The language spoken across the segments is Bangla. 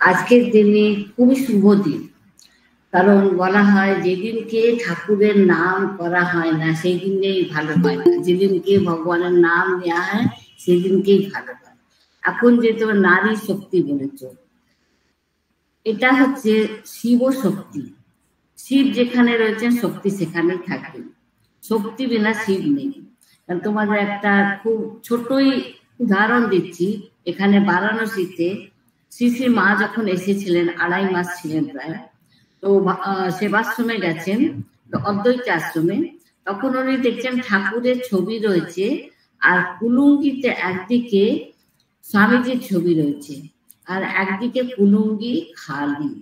আজকের দিনে খুবই শুভ দিন, কারণ বলা হয় যেদিনকে ঠাকুরের নাম করা হয় না সেই দিনেই ভালো হয় না, যেদিনকে ভগবানের নাম নেওয়া হয় সেদিনকেই ভালো হয়। এখন যে তোমার নারী শক্তি বলেছ, এটা হচ্ছে শিব শক্তি। শিব যেখানে রয়েছেন শক্তি সেখানেই থাকবে, শক্তি বিনা শিব নেই। তোমাদের একটা খুব ছোটই উদাহরণ দিচ্ছি। এখানে বারাণসীতে শ্রী শ্রী মা যখন এসেছিলেন, 2.5 মাস ছিলেন প্রায়, তো সেবাশ্রমে গেছেন, অদ্বৈত আশ্রমে। তখন উনি দেখছেন ঠাকুরের ছবি রয়েছে আর কুলুঙ্গিতে একদিকে স্বামীজির ছবি রয়েছে আর একদিকে কুলুঙ্গি খালি।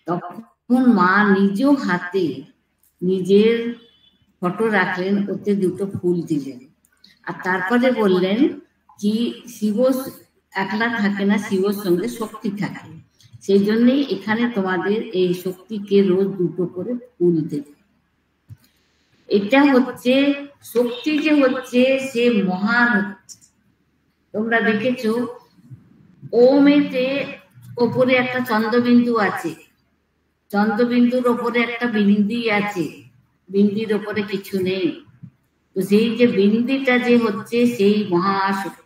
তখন মা নিজেও হাতে নিজের ফটো রাখলেন, ওতে দুটো ফুল দিলেন আর তারপরে বললেন কি শিব একলা থাকে না, শিবর সঙ্গে শক্তি থাকে, সেই জন্যই এখানে তোমাদের এই শক্তিকে রোজ দুটো করে ফুল দেবে। এটা হচ্ছে শক্তি, যে হচ্ছে সে মহান হচ্ছে। তোমরা দেখেছো ওমেতে ওপরে একটা চন্দ্রবিন্দু আছে, চন্দ্রবিন্দুর ওপরে একটা বিন্দি আছে, বিন্দির ওপরে কিছু নেই। তো সেই যে বিন্দিটা যে হচ্ছে সেই মহাশক্তি,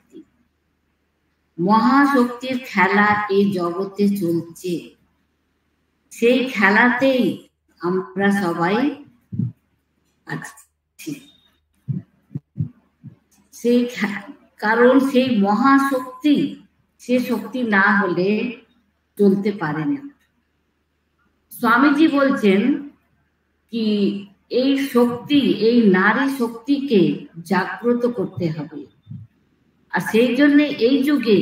মহাশক্তির খেলা এই জগতে চলছে। সেই খেলাতেই আমরা সবাই আছি, সেই কারণ সেই মহাশক্তি, সে শক্তি না হলে চলতে পারে না। স্বামীজি বলছেন কি এই শক্তি, এই নারী শক্তিকে জাগ্রত করতে হবে। আর সেই জন্য এই যুগে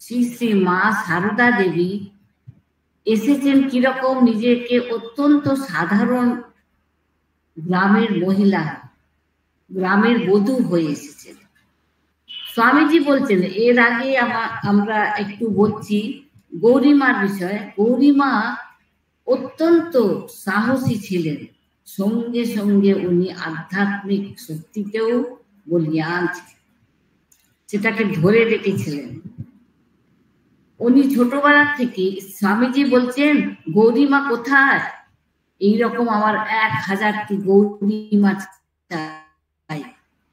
শ্রী শ্রী মা সারদা দেবী এসেছেন কিরকম, নিজেকে অত্যন্ত সাধারণ গ্রামের মহিলা, গ্রামের বধূ হয়ে এসেছেন। স্বামীজি বলছেন, এর আগে আমরা একটু বলছি গৌরীমার বিষয়ে। গৌরীমা অত্যন্ত সাহসী ছিলেন, সঙ্গে সঙ্গে উনি আধ্যাত্মিক শক্তিতেও বলিয়ান ছিলেন, সেটাকে ধরে রেখেছিলেন। উনি ছোটবেলা থেকে, স্বামীজি বলছেন গৌরীমা কোথায়, এইরকম আমার 1000টি গৌরীমা চাই।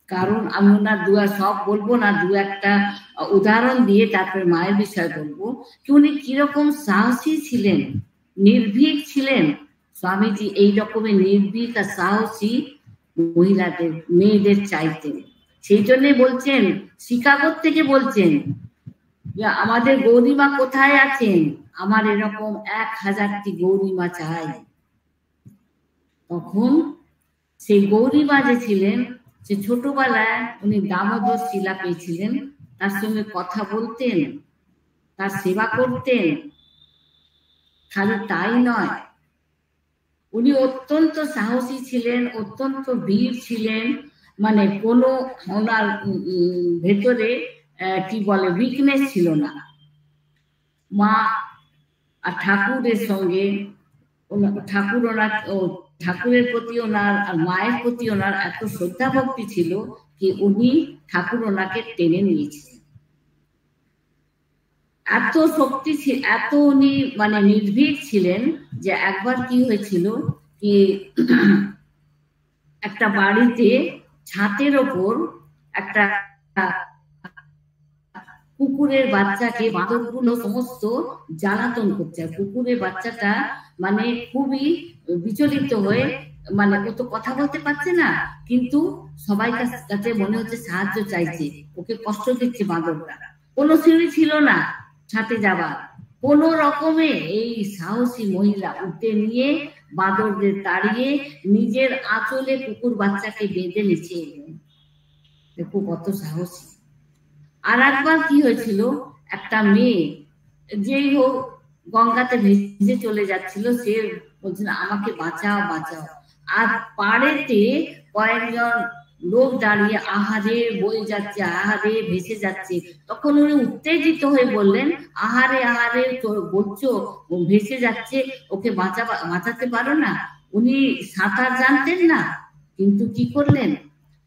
কারণ আমি ওনার সব বলবো না, দু একটা উদাহরণ দিয়ে তারপরে মায়ের বিষয় বলবো কি উনি কিরকম সাহসী ছিলেন, নির্ভীক ছিলেন। স্বামীজি এই রকমের নির্ভীক আর সাহসী মহিলাদের, মেয়েদের চাইতেন। সেই জন্য বলছেন, শিকাগো থেকে বলছেন আমাদের গৌরীমা কোথায় আছেন, আমার এরকম 1000টি গৌরীমা চাই। তখন সেই গৌরীমা যে ছিলেন, সে ছোটবেলায় উনি দামোদর শিলা পেয়েছিলেন, তার সঙ্গে কথা বলতেন, তার সেবা করতেন। খালি তাই নয়, উনি অত্যন্ত সাহসী ছিলেন, অত্যন্ত বীর ছিলেন, মানে কোনো ওনার ভেতরে কি বলে উইকনেস ছিল না। মা আর ঠাকুরের সঙ্গে ঠাকুরের প্রতি ওনার আর মায়ের প্রতি ওনার এত শ্রদ্ধা ভক্তি ছিল কি উনি ঠাকুর ওনাকে টেনে নিয়েছিলেন। এত শক্তি, এত উনি মানে নির্ভীক ছিলেন যে একবার কি হয়েছিল কি একটা বাড়িতে ছাদের ওপর একটা কুকুরের বাচ্চাকে বাঁদরগুলো সমস্ত জ্বালাতন করছে। কুকুরের বাচ্চাটা মানে খুবই বিচলিত হয়ে, মানে ও তো কথা বলতে পারছে না, কিন্তু সবাই কাছে মনে হচ্ছে সাহায্য চাইছে, ওকে কষ্ট দিচ্ছে বাঁদরটা। কোনো সিঁড়ি ছিল না ছাদে যাবার, কোন রকমে এই সাহসী মহিলা উঠে নিয়ে বাঁদরদের তাড়িয়ে নিজের আঁচলে কুকুর বাচ্চাকে বেঁধে নিচে এলেন। দেখো কত সাহসী। আর একবার কি হয়েছিল, একটা মেয়ে যেই হোক গঙ্গাতে ভেসে চলে যাচ্ছিল, সে বলছিল আমাকে বাঁচাও বাঁচাও। আর পাড়েতে কয়েকজন লোক দাঁড়িয়ে আহারে বয়ে যাচ্ছে, আহারে ভেসে যাচ্ছে। তখন উনি উত্তেজিত হয়ে বললেন, আহারে আহারে তোর বলছো ভেসে যাচ্ছে, ওকে বাঁচাতে পারো না? উনি সাঁতার জানতেন না, কিন্তু কি করলেন,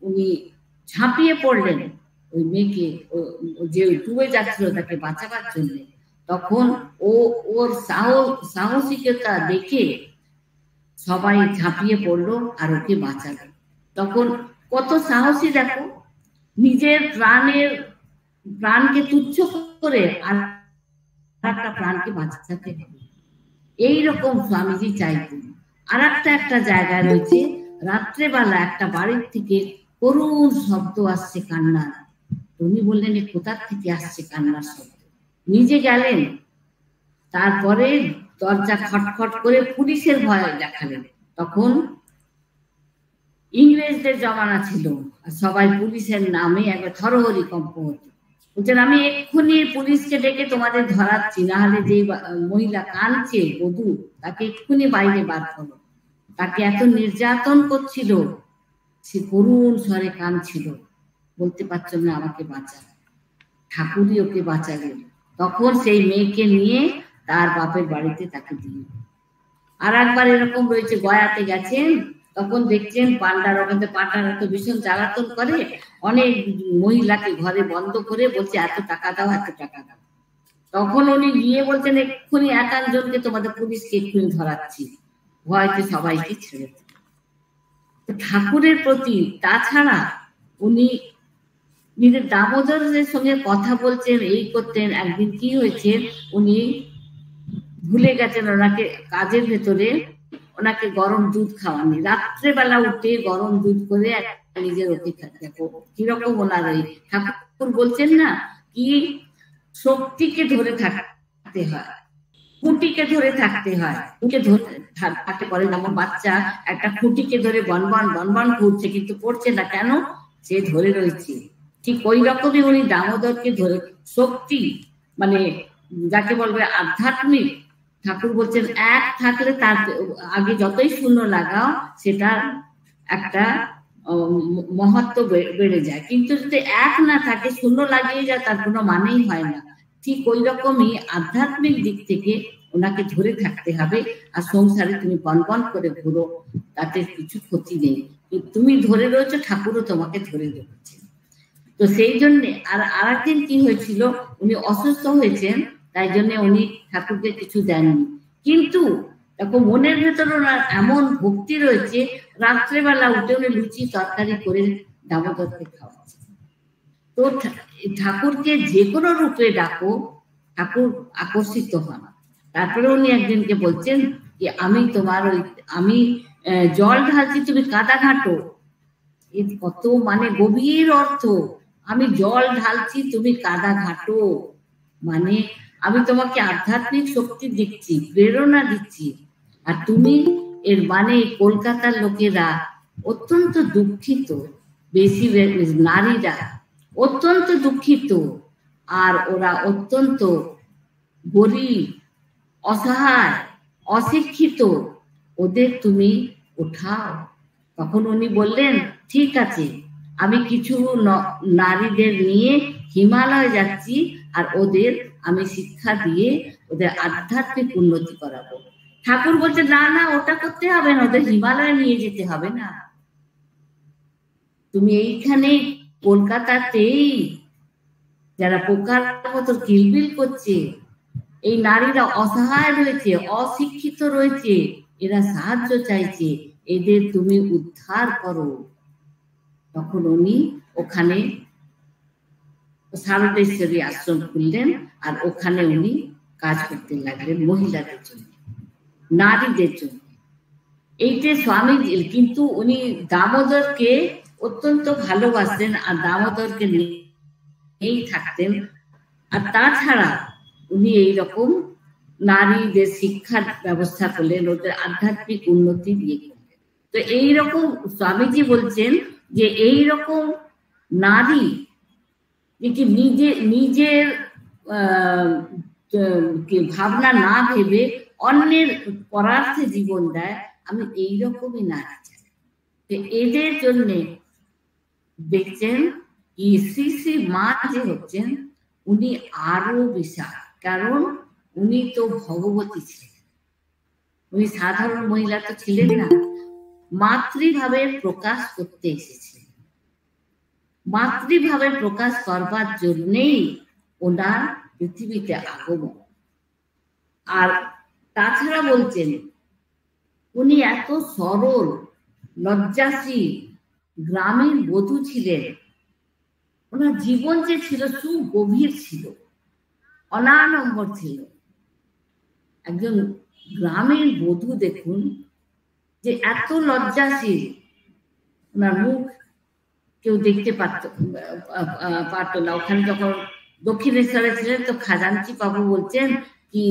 উনি ঝাঁপিয়ে পড়লেন ওই মেয়েকে, যে ডুবে যাচ্ছিল তাকে বাঁচাবার জন্য। তখন ওর সাহসিকতা দেখে সবাই ঝাঁপিয়ে পড়লো আর ওকে বাঁচালো। তখন কত সাহসী দেখো, নিজের প্রাণকে তুচ্ছ করে আর একটা প্রাণকে বাঁচাতে হবে। এইরকম স্বামীজি চাইতেন। আর একটা জায়গায় রয়েছে, রাত্রেবেলা একটা বাড়ির থেকে করুণ শব্দ আসছে, কান্নার। উনি বললেন কোথার থেকে আসছে কান্নার শব্দ? নিজে গেলেন, তারপরে দরজা খটখট করে পুলিশের ভয় দেখালেন। তখন ইংরেজদের জমানা ছিল, সবাই পুলিশের নামে একবার থরহরি কম্প হতো। বলছেন আমি এক্ষুনি পুলিশকে ডেকে তোমাদের ধরাচ্ছি, না হলে যে মহিলা কাঁদছে বধূ, তাকে এক্ষুনি বাইরে বার করো। তাকে এত নির্যাতন করছিল, সে করুণ স্বরে কাঁদছিল, বলতে পারছো না আমাকে বাঁচা। ঠাকুরই ওকে বাঁচালেন। তখন সেই মেয়েকে নিয়ে তার বাপের বাড়িতে তাকে দিল। আর একবার এরকম রয়েছে, গয়াতে গেছেন, তখন দেখছেন পান্ডারা তো ভীষণ জ্বালাতন করে, অনেক মহিলাকে ঘরে বন্ধ করে বলছে এত টাকা দাও, এত টাকা দাও। তখন উনি গিয়ে বলছেন এক্ষুনি 51 জনকে তোমাদের পুলিশকে এক্ষুনি ধরাচ্ছি, ভয়কে সবাইকে ছেড়ে দিল। ঠাকুরের প্রতি, তাছাড়া উনি নিজের দামোদরের সঙ্গে কথা বলছেন, এই করতেন। একদিন কি হয়েছে, উনি ভুলে গেছেন ওনাকে কাজের ভেতরে ওনাকে গরম দুধ খাওয়ানি। রাত্রেবেলা উঠে গরম দুধ করে নিজের অতিথি, দেখো কিরকম ওনার ওই ঠাকুর বলছেন না কি, শক্তিকে ধরে থাকতে হয়, খুঁটিকে ধরে থাকতে হয়। থাকতে পারে, যেমন বাচ্চা একটা খুঁটিকে ধরে বনবন ঘুরছে, কিন্তু পড়ছে না কেন, সে ধরে রয়েছে। ঠিক ওই রকমই উনি দামোদরকে ধরে, শক্তি মানে যাকে বলবে আধ্যাত্মিক, ঠাকুর বলছেন এক থাকলে তার আগে যতই শূন্য লাগাও সেটার একটা মহত্ব বেড়ে যায়, কিন্তু যদি এক না থাকে, শূন্য লাগিয়ে যায়, তার কোনো মানেই হয় না। ঠিক ওই রকমই আধ্যাত্মিক দিক থেকে ওনাকে ধরে থাকতে হবে। আর সংসারে তুমি বনবন করে ঘুরো, তাতে কিছু ক্ষতি নেই, তুমি ধরে রয়েছো, ঠাকুরও তোমাকে ধরে রেখেছে। তো সেই জন্যে আর একদিন কি হয়েছিল, উনি অসুস্থ হয়েছেন, তাই জন্য উনি ঠাকুরকে কিছু দেননি। কিন্তু দেখো মনের ভেতর ওনার এমন ভক্তি রয়েছে, রাত্রেবেলা উঠে উনি লুচি তরকারি করে দামোদরকে খাওয়াচ্ছে। তো ঠাকুরকে যে কোনো রূপে ডাকো, ঠাকুর আকর্ষিত হন। তারপরে উনি একদিনকে বলছেন যে আমি জল ঢালছি, তুমি কাদা ঘাটো। এর কত মানে গভীর অর্থ। আমি জল ঢালছি, তুমি কাদা ঘাটো, মানে আমি তোমাকে আধ্যাত্মিক শক্তি দিচ্ছি, প্রেরণা দিচ্ছি। আর তুমি, এর মানে কলকাতার লোকেরা অত্যন্ত দুঃখিত, বেশি নারীরা অত্যন্ত দুঃখিত, আর ওরা অত্যন্ত গরিব, অসহায়, অশিক্ষিত, ওদের তুমি ওঠাও। তখন উনি বললেন ঠিক আছে, আমি কিছু নারীদের নিয়ে হিমালয় যাচ্ছি, আর ওদের আমি শিক্ষা দিয়ে ওদের আধ্যাত্মিক উন্নতি করাবো। ঠাকুর বলছে না না, ওটা করতে হবে না, ওদের হিমালয় নিয়ে যেতে হবে না, তুমি এইখানে কলকাতাতেই যারা পোকার মতো কিলবিল করছে, এই নারীরা অসহায় রয়েছে, অশিক্ষিত রয়েছে, এরা সাহায্য চাইছে, এদের তুমি উদ্ধার করো। তখন উনি ওখানে শারদেশ্বরী আশ্রম খুললেন, আর ওখানে উনি কাজ করতে লাগলেন মহিলাদের জন্য, নারীদের জন্য। এইটা স্বামীজি, কিন্তু উনি দামোদরকে অত্যন্ত ভালোবাসতেন, আর দামোদরকে নিয়েই থাকতেন। আর তাছাড়া উনি এইরকম নারীদের শিক্ষার ব্যবস্থা করলেন, ওদের আধ্যাত্মিক উন্নতি দিয়ে করলেন। তো এইরকম স্বামীজি বলছেন যে এইরকম নারী নিজের ভাবনা না ভেবে অন্যের পরার্থে জীবন দেয়, আমি এইরকমই নারী চাই। এদের জন্য দেখছেন শ্রী শ্রী মা যে হচ্ছেন, উনি আরো বিশাল, কারণ উনি তো ভগবতী ছিলেন, উনি সাধারণ মহিলা তো ছিলেন না, মাতৃভাবের প্রকাশ করতে এসেছিলেন। মাতৃভাবের প্রকাশ করবার জন্যেই ওনার পৃথিবীতে আগমন। আর তাছাড়া বলছেন উনি এত সরল লজ্জাশীল গ্রামীণ বধূ ছিলেন, ওনার জীবন যে ছিল সুগভীর ছিল, অনাড়ম্বর ছিল। একজন গ্রামীণ বধূ দেখুন যে এত লজ্জাশীল, ওনার মুখ কেউ দেখতে পারত না। ওখানে যখন দক্ষিণেশ্বরে ছিলেন তো খাজাঞ্চি বাবু বলছেন কি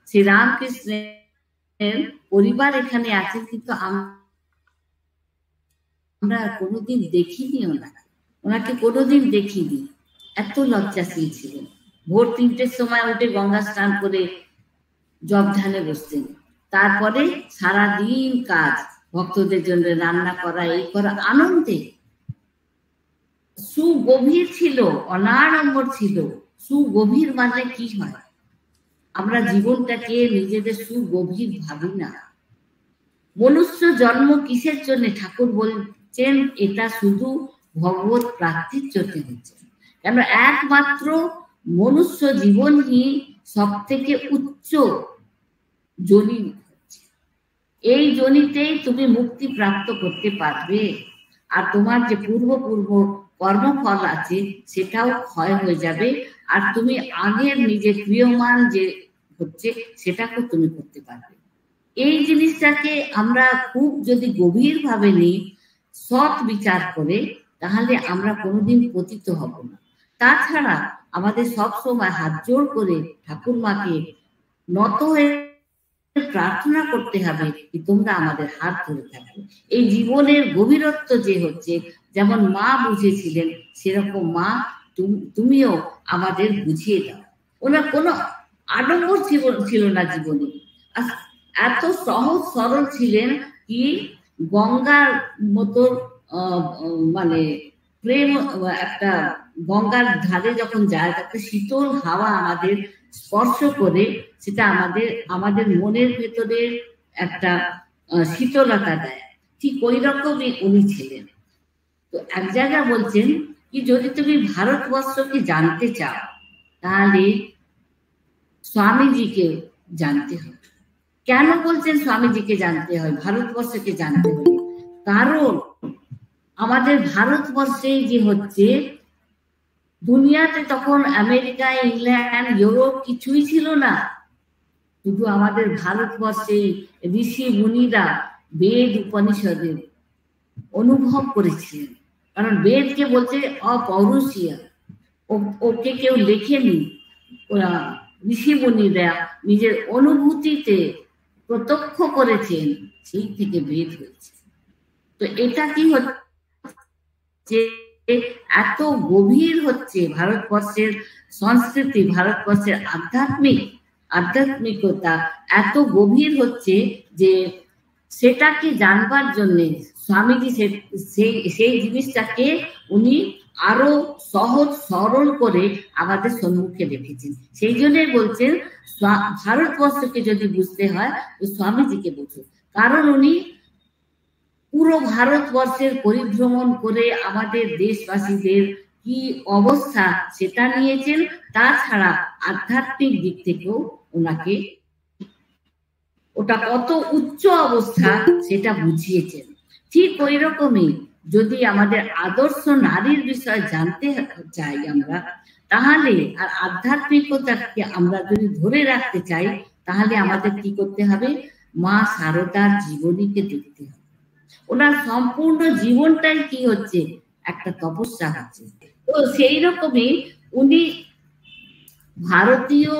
শ্রীরামকৃষ্ণের পরিবার এখানে আছে, কিন্তু আমরা কোনোদিন দেখিনি ওনাকে কোনোদিন দেখিনি। এত লজ্জাশীল ছিলেন। ভোর 3টের সময় উঠে গঙ্গা স্নান করে জপ ধ্যানে বসতেন। তারপরে সারাদিন কাজ, ভক্তদের জন্য রান্না করা, এই করা, আনন্দে। সুগভীর ছিল, অনাড়ম্বর ছিল। সুগভীর মানে কি হয়? আমরা জীবনটাকে নিজেদের সুগভীর ভাবি না। মনুষ্য জন্ম কিসের জন্য? ঠাকুর বলছেন এটা শুধু ভগবত প্রাপ্তির জন্য হচ্ছে। কেন? একমাত্র মনুষ্য জীবনই সব থেকে উচ্চ যোনি হচ্ছে। এই যোনিতেই তুমি মুক্তি প্রাপ্ত করতে পারবে। আর তোমার যে পূর্ব কর্মফল আছে সেটাও ক্ষয় হয়ে যাবে। আর তুমি আগের নিজের প্রিয়মান যে হচ্ছে সেটাকেও তুমি করতে পারবে। এই জিনিসটাকে আমরা খুব যদি গভীরভাবে নিই, সৎ বিচার করে, তাহলে আমরা কোনোদিন পতিত হব না। তাছাড়া আমাদের সব সময় হাত জোড় করে ঠাকুর মাকে নত হয়ে প্রার্থনা করতে হবে কি তোমরা আমাদের হাত ধরে থাকো। এই জীবনের গভীরত্ব যে হচ্ছে, যেমন মা বুঝেছিলেন সেরকম মা তুমিও আমাদের বুঝিয়ে দাও। ওনার কোনো আডম্বর ছিল না জীবনে, এত সহজ সরল ছিলেন কি গঙ্গার মতো মানে প্রেম। একটা গঙ্গার ধারে যখন যায় তাকে শীতল হাওয়া আমাদের স্পর্শ করে, সেটা আমাদের মনের ভেতরে একটা শীতলতা দেয়। ঠিক ওই রকমই উনি ছিলেন। তো এক জায়গায় বলছেন কি যদি তুমি ভারতবর্ষকে জানতে চাও তাহলে স্বামীজিকে জানতে হবে। কেন বলছেন স্বামীজিকে জানতে হয়, ভারতবর্ষকে জানতে হবে? কারণ আমাদের ভারতবর্ষে যে হচ্ছে, দুনিয়াতে তখন আমেরিকা, ইংল্যান্ড, ইউরোপ কিছুই ছিল না। শুধু আমাদের ভারতবর্ষে ঋষি মুনিরা বেদ উপনিষদের অনুভব করেছিলেন। কারণ বেদকে বলছে অপৌরুষীয়, ওকে কেউ লেখেনি, ওরা ঋষি মুনিরা নিজের অনুভূতিতে প্রত্যক্ষ করেছেন, সেই থেকে বেদ হয়েছে। তো এটা কি হচ্ছে, এত গভীর হচ্ছে ভারতবর্ষের সংস্কৃতি, ভারতবর্ষের আধ্যাত্মিকতা এত গভীর হচ্ছে যে সেটাকে জানবার জন্য স্বামীজি সেই জিনিসটাকে উনি আরো সহজ সরল করে আমাদের সম্মুখে রেখেছেন। সেই জন্যই বলছেন ভারতবর্ষকে যদি বুঝতে হয় তো স্বামীজিকে বুঝুন। কারণ উনি পুরো ভারতবর্ষের পরিভ্রমণ করে আমাদের দেশবাসীদের কি অবস্থা সেটা নিয়েছেন। তাছাড়া আধ্যাত্মিক দিক থেকেও ওনাকে ওটা কত উচ্চ অবস্থা সেটা বুঝিয়েছেন। ঠিক ওই রকমই যদি আমাদের আদর্শ নারীর বিষয়ে জানতে চাই আমরা, তাহলে আর আধ্যাত্মিকতাকে আমরা যদি ধরে রাখতে চাই, তাহলে আমাদের কি করতে হবে? মা শারদার জীবনীকে দেখতে হবে। ওনার সম্পূর্ণ জীবনটাই কি হচ্ছে, একটা তপস্যা হচ্ছে। তো সেই রকমই উনি ভারতীয়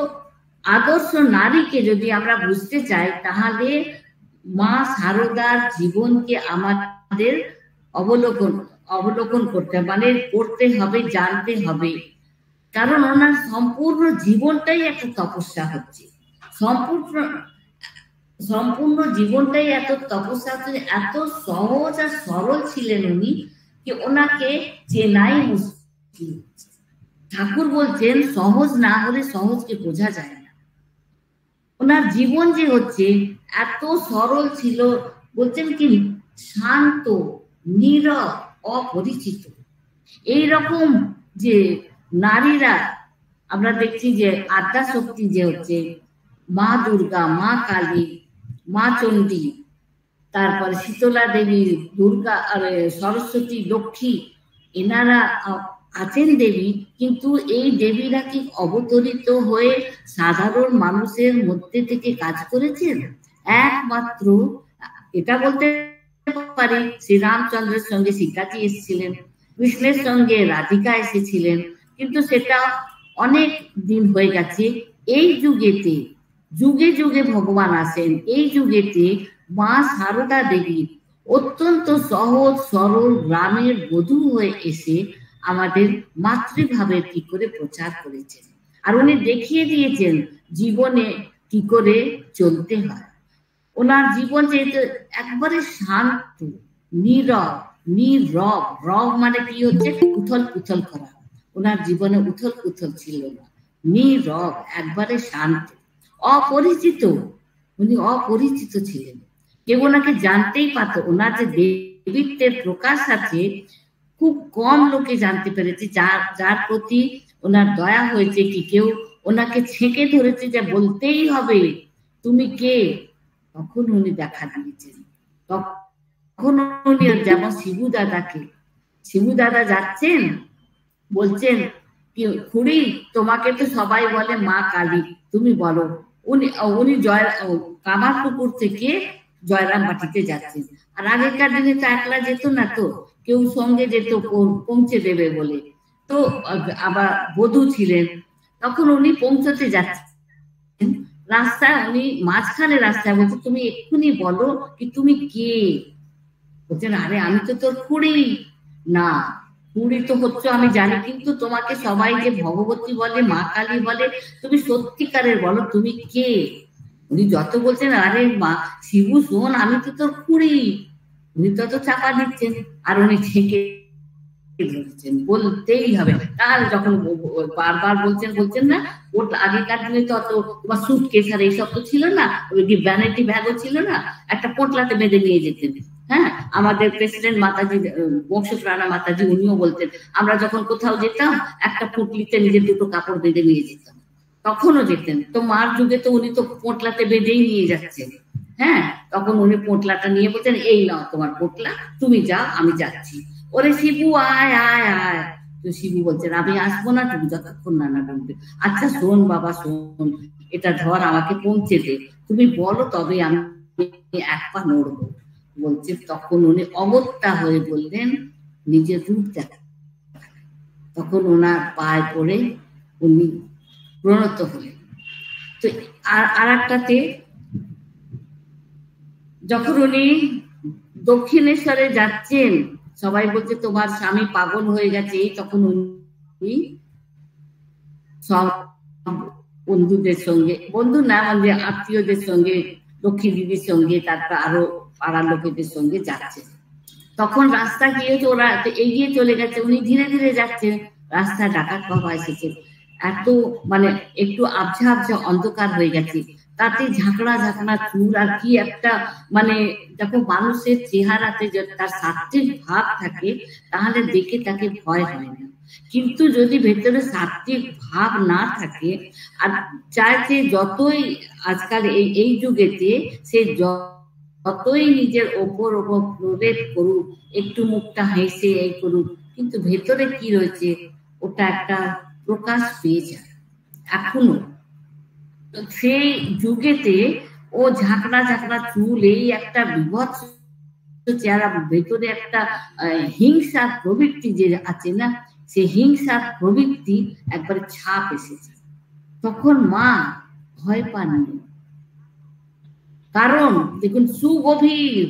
আদর্শ নারীকে যদি আমরা বুঝতে চাই, তাহলে মা শারদার জীবনকে আমাদের অবলোকন করতে মানে করতে হবে, জানতে হবে। কারণ ওনার সম্পূর্ণ জীবনটাই একটা তপস্যা হচ্ছে। সম্পূর্ণ জীবনটাই এত তপস্যা হচ্ছে। এত সহজ আর সরল ছিলেন উনি কি ওনাকে চেনাই মুশকিল। ঠাকুর বলছেন সহজ না হলে সহজকে বোঝা যায় না। ওনার জীবন যে হচ্ছে এত সরল ছিল, বলছেন কি শান্ত, নীরব, অপরিচিত। এই রকম যে নারীরা আমরা দেখছি যে আদ্যা শক্তি যে হচ্ছে মা দুর্গা, মা কালী, মা চণ্ডী, তারপরে শীতলা দেবী, দুর্গা আর সরস্বতী, লক্ষ্মী, এনারা আছেন দেবী। কিন্তু এই দেবীরা কি অবতরিত হয়ে সাধারণ মানুষের মধ্যে থেকে কাজ করেছেন? একমাত্র এটা বলতে পারি শ্রীরামচন্দ্রের সঙ্গে সীতাজি এসেছিলেন, কৃষ্ণের সঙ্গে রাধিকা এসেছিলেন, কিন্তু সেটা অনেক দিন হয়ে গেছে। এই যুগেতে যুগে যুগে ভগবান আসেন। এই যুগেতে মা সারদা দেবী অত্যন্ত সহজ সরল গ্রামের বধূ হয়ে এসে আমাদের মাতৃভাবের কি করে প্রচার করেছেন, আর উনি দেখিয়ে দিয়েছেন জীবনে কি করে চলতে হয়। ওনার জীবন যেহেতু একবারে শান্ত, নীরব, নীরব, রব মানে কি হচ্ছে উথল পুথল করা, ওনার জীবনে উথল পুথল ছিল না, নীরব, একবারে শান্ত, অপরিচিত। উনি অপরিচিত ছিলেন, কেউ ওনাকে জানতেই পারত। ওনার যে দেবীত্বের প্রকাশ আছে খুব কম লোকে জানতে পেরেছে, যার প্রতি ওনার দয়া হয়েছে, কি কেউ ওনাকে ছেঁকে ধরেছে যে বলতেই হবে তুমি কে, তখন উনি দেখা দিয়েছেন। তখন উনি যেমন শিবু দাদা যাচ্ছেন, বলছেন খুড়ি তোমাকে তো সবাই বলে মা কালী, তুমি বলো। উনি কামারপুকুর থেকে জয়রাম বাটিতে যাচ্ছেন। আর আগেকার দিনে তো একলা যেত না, তো কেউ সঙ্গে যেত পৌঁছে দেবে বলে, তো আবার বধূ ছিলেন। তখন উনি পৌঁছতে যাচ্ছেন, রাস্তায় উনি মাঝখানে রাস্তায় বলছে তুমি এক্ষুনি বলো কি তুমি কে। বলছেন আরে আমি তো তোর খুড়ি। না, খুড়ি তো হচ্ছে আমি জানি, কিন্তু তোমাকে সবাই যে ভগবতী বলে, মা কালী বলে, তুমি সত্যিকারের বলো তুমি কে। উনি যত বলছেন আরে মা শিবু শোন আমি তো তোর খুড়ি, উনি তত চাপা দিচ্ছেন, আর উনি ছেঁকে ধরছেন, বলতেই হবে। তাহলে যখন বারবার বলছেন না, ওর আগেকার দিনে তো অত তোমার সুটকেস আর এইসব তো ছিল না, ওই ভ্যানিটি ব্যাগও ছিল না, একটা পোটলাতে বেঁধে নিয়ে যেতেন। হ্যাঁ, আমাদের প্রেসিডেন্ট মাতাজি, বংশপ্রাণা মাতাজি, উনিও বলতেন আমরা যখন কোথাও যেতাম একটা পুটলিতে নিজের দুটো কাপড় বেঁধে নিয়ে যেতাম, তখনও যেতেন। তো মার যুগে তো উনি তো পোটলাতে বেঁধেই নিয়ে যাচ্ছেন। হ্যাঁ, তখন উনি পোটলাটা নিয়ে বলছেন এই নাও তোমার পোটলা, তুমি যাও আমি যাচ্ছি। ওরে শিবু আয় আয় আয়। তো শিবু বলছেন আমি আসবো না তুমি যতক্ষণ না বলবে। আচ্ছা শোন বাবা শোন, এটা ধর আমাকে পৌঁছে দে, তুমি বলো তবে আমি এক পা নড়বো। বলছে তখন উনি অগত্যা হয়ে বললেন নিজের রূপ দেখা। তখন ওনার পায়ে পড়ে উনি প্রণত হলেন। তো আর একটাতে যখন উনি দক্ষিণেশ্বরে যাচ্ছেন, সবাই বলছে তোমার স্বামী পাগল হয়ে গেছে, তখন উনি সব বন্ধুদের সঙ্গে, বন্ধু না মানে আত্মীয়দের সঙ্গে, লক্ষ্মী দিদির সঙ্গে, তারপর আরো পাড়ার লোকেদের সঙ্গে যাচ্ছে। তখন রাস্তা গিয়ে তো ওরা এগিয়ে চলে গেছে, উনি ধীরে ধীরে যাচ্ছেন। রাস্তা ডাকাত বাবা এসেছে, এত মানে একটু আবঝা আবঝা অন্ধকার হয়ে গেছে, তাতে ঝাঁকড়া ঝাঁকড়া চুল, আর কি একটা মানে দেখো মানুষের চেহারাতে যদি তার সাত্ত্বিক ভাব থাকে তাহলে দেখে তাকে ভয় হয় না, কিন্তু যদি ভেতরে সাত্ত্বিক ভাব না থাকে, আর চাইছে যতই আজকাল এই যুগেতে সে যতই নিজের ওপর প্রবেশ করুক, একটু মুখটা হেসে এই করুক, কিন্তু ভেতরে কি রয়েছে ওটা একটা প্রকাশ পেয়ে যায় এখনো। সেই যুগেতে ও ঝাঁকড়া ঝাঁকড়া চুল, এই একটা বিভৎস চেহারা, ভেতরে একটা হিংসার প্রবৃত্তি যে আছে না, সে হিংসার প্রবৃত্তি একবার ছাপ এসেছে। তখন মা ভয় পাননি, কারণ দেখুন সুগভীর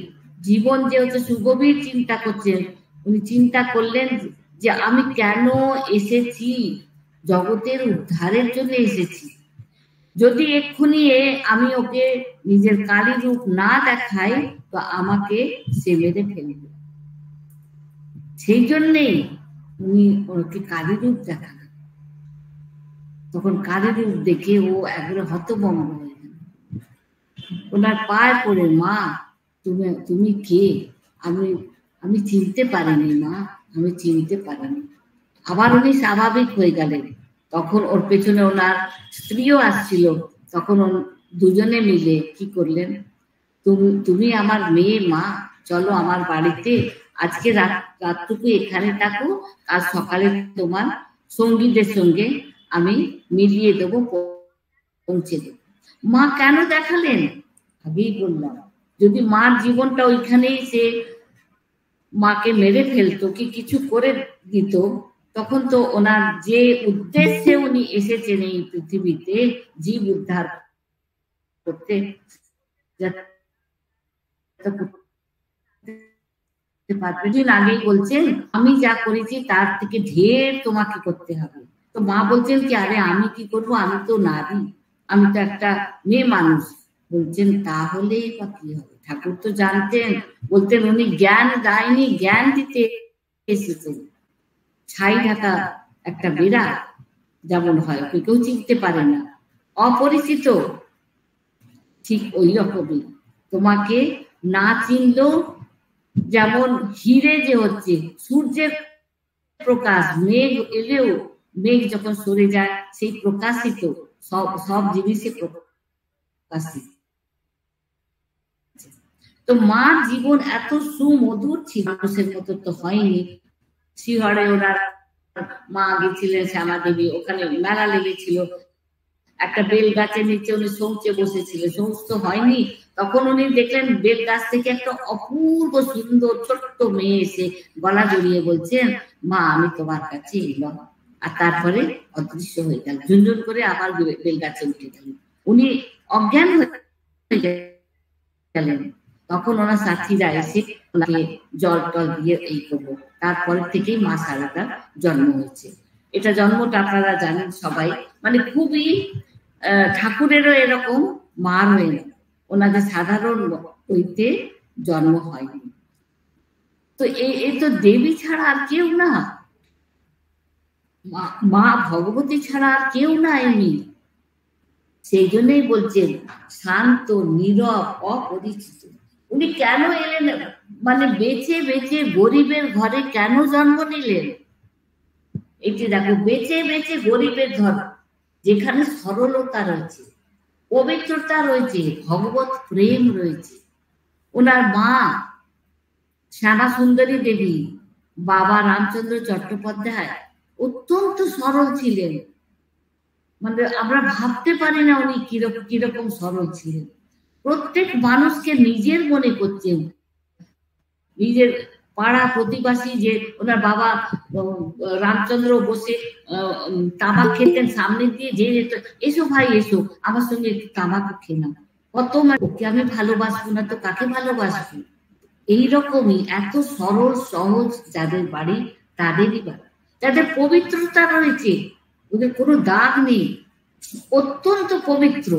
জীবন যে হচ্ছে, সুগভীর চিন্তা করছেন। উনি চিন্তা করলেন যে আমি কেন এসেছি, জগতের উদ্ধারের জন্য এসেছি। যদি এক্ষুনি আমি ওকে নিজের কালী রূপ না দেখাই তো আমাকে সে মেরে ফেলবে, সেই জন্যেই উনি ওকে কালী রূপ দেখান। তখন কালী রূপ দেখে ও একবারে হতভম্ব হয়ে গেল, ওনার পায়ে পড়ে মা তুমি কে, আমি চিনতে পারিনি মা, আমি চিনতে পারিনি। আবার উনি স্বাভাবিক হয়ে গেলেন। তখন ওর পেছনে ওনার স্ত্রীও আসছিল, তখন দুজনে মিলে কি করলেন, তুমি আমার মেয়ে মা, চলো আমার বাড়িতে আজকে রাতটুকু এখানে থাকো, আর সকালে তোমার সঙ্গীদের সঙ্গে আমি মিলিয়ে দেবো, পৌঁছে দেবো। মা কেন দেখালেন? আগেই বললাম, যদি মার জীবনটা ওইখানেই সে মাকে মেরে ফেলতো কি কিছু করে দিত, তখন তো ওনার যে উদ্দেশ্যে উনি এসেছেন এই পৃথিবীতে জীব উদ্ধার করতে, আগেই বলছেন আমি যা করেছি তার থেকে ঢের তোমাকে করতে হবে। তো মা বলছেন কি, আরে আমি কি করবো, আমি তো নারী, আমি তো একটা মেয়ে মানুষ। বলছেন তাহলেই বা কি হবে? ঠাকুর তো জানতেন, বলতেন উনি জ্ঞান দেয়নি, জ্ঞান দিতে এসেছেন। ছাই ঢাকা একটা বেড়া যেমন হয়, কেউ চিনতে পারে না, অপরিচিত, ঠিক ওই রকমই তোমাকে না চিনলেও, যেমন হিরে যে হচ্ছে সূর্যের প্রকাশ, মেঘ এলেও মেঘ যখন সরে যায় সেই প্রকাশিত, সব জিনিসে প্রকাশিত। তো মার জীবন এত সুমধুর ছিল, মানুষের মতো তো হয়নি। শিহরে ওনার মা গেছিলেন শ্যামা দেবী, ওখানে মেলা লেগেছিল, একটা বেল গাছের নিচে উনি শৌচে বসেছিলেন, শৌচ তো হয়নি, তখন উনি দেখলেন বেল গাছ থেকে একটা অপূর্ব সুন্দর ছোট্ট মেয়ে এসে গলা জড়িয়ে বলছেন, মা আমি তোমার কাছে এলাম। আর তারপরে অদৃশ্য হয়ে গেল, ঝুনঝুন করে আবার বেল গাছে উঠে গেলেন, উনি অজ্ঞান হয়ে গেলেন। তখন ওনার সাথীরা এসে ওনাকে জল টল দিয়ে এই করলো। তারপরে থেকেই মা সারদার জন্ম হয়েছে। এটা জন্মটা আপনারা জানেন সবাই, মানে খুবই ঠাকুরেরও এরকম, মারও এরকম, ওনাদের সাধারণ হইতে জন্ম হয়নি। তো এই তো দেবী ছাড়া আর কেউ না, মা ভগবতী ছাড়া আর কেউ না এমনি। সেই জন্যই বলছেন শান্ত, নীরব, অপরিচিত। উনি কেন এলেন, মানে বেঁচে বেঁচে গরিবের ঘরে কেন জন্ম নিলেন? এটি দেখো, বেঁচে বেঁচে গরিবের ঘর, যেখানে সরলতা রয়েছে, পবিত্রতা রয়েছে, ভগবত প্রেম রয়েছে। ওনার মা শ্যামা সুন্দরী দেবী, বাবা রামচন্দ্র চট্টোপাধ্যায় অত্যন্ত সরল ছিলেন, মানে আমরা ভাবতে পারি না উনি কিরকম সরল ছিলেন। প্রত্যেক মানুষকে নিজের মনে করছেন, নিজের পাড়া প্রতিবাসী, যে ওনার বাবা রামচন্দ্র বসে তামাক খেতেন, সামনে দিয়ে যে যেত, এসো ভাই এসো আমার সঙ্গে একটু তামাক খেয়ে নাও, কত ওকে আমি ভালোবাসবো না তো কাকে ভালোবাসবো? এইরকমই এত সরল সহজ যাদের বাড়ি, তাদেরই বাড়ি, যাদের পবিত্রতা রয়েছে, ওদের কোনো দাগ নেই, অত্যন্ত পবিত্র,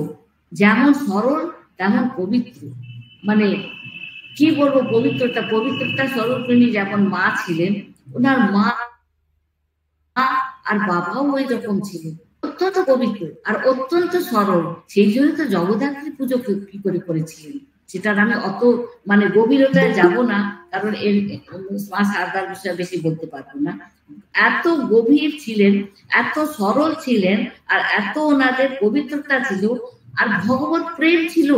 যেমন সরল তেমন পবিত্র। মানে কি বলবো, পবিত্রতা স্বরূপিণী যেমন মা ছিলেন, ওনার মা আর বাবাও ওই রকম ছিলেন, অত্যন্ত পবিত্র আর অত্যন্ত সরল। সেই জন্য তো জগদ্ধাত্রী পুজো কি করে করেছিলেন, সেটার আমি অত মানে গভীরতায় যাব না, কারণ এর মা সারদার বিষয়ে বেশি বলতে পারবো না। এত গভীর ছিলেন, এত সরল ছিলেন, আর এত ওনাদের পবিত্রতা ছিল, আর ভগবত প্রেম ছিল।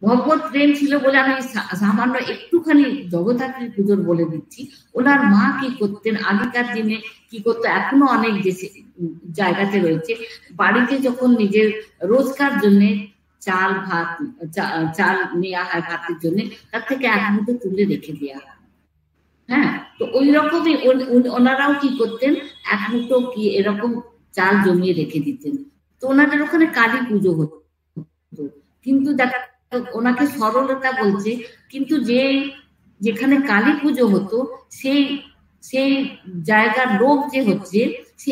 ভগবত প্রেম ছিল বলে আমি সামান্য একটুখানি জগদ্ধাত্রী পুজোর বলে দিচ্ছি। ওনার মা কি করতেন আগেকার দিনে, কি করতো, এখনো অনেক দেশে জায়গাতে রয়েছে, বাড়িতে যখন নিজের রোজকার জন্য চাল নেওয়া হয় ভাতের জন্য, তার থেকে এক মুঠো তুলে রেখে দেওয়া হয়। হ্যাঁ, তো ওই রকমই ওনারাও কি করতেন, এক মুঠো কি এরকম চাল জমিয়ে রেখে দিতেন। তো ওনাদের ওখানে কালী পুজো হতো, কিন্তু দেখা ওনাকে সরলতা বলছে, কিন্তু যেখানে কালী পুজো হতো সেই জায়গার লোক যে হচ্ছে, সে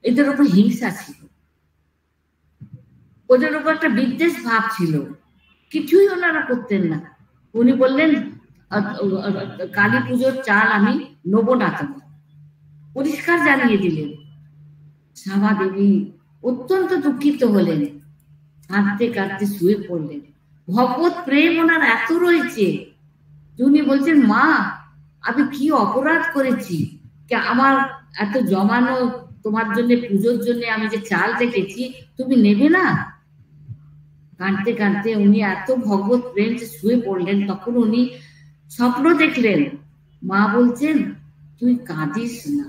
এদের উপর হিংসা ছিল, ওদের উপর একটা বিদ্বেষ ভাব ছিল, কিছুই ওনারা করতেন না। উনি বললেন কালী পুজোর চাল আমি নেব না, তোমার পরিষ্কার জানিয়ে দিলেন। শ্যামা দেবী অত্যন্ত দুঃখিত হলেন, কাঁদতে কাঁদতে শুয়ে পড়লেন। ভগবত প্রেম ওনার এত রয়েছে, উনি বলছেন মা আমি কি অপরাধ করেছি, আমার এত জমানো তোমার জন্য পুজোর জন্য আমি যে চাল রেখেছি তুমি নেবে না? কাঁদতে কাঁদতে উনি এত ভগবত প্রেম শুয়ে পড়লেন। তখন উনি স্বপ্ন দেখলেন, মা বলছেন তুই কাঁদিস না।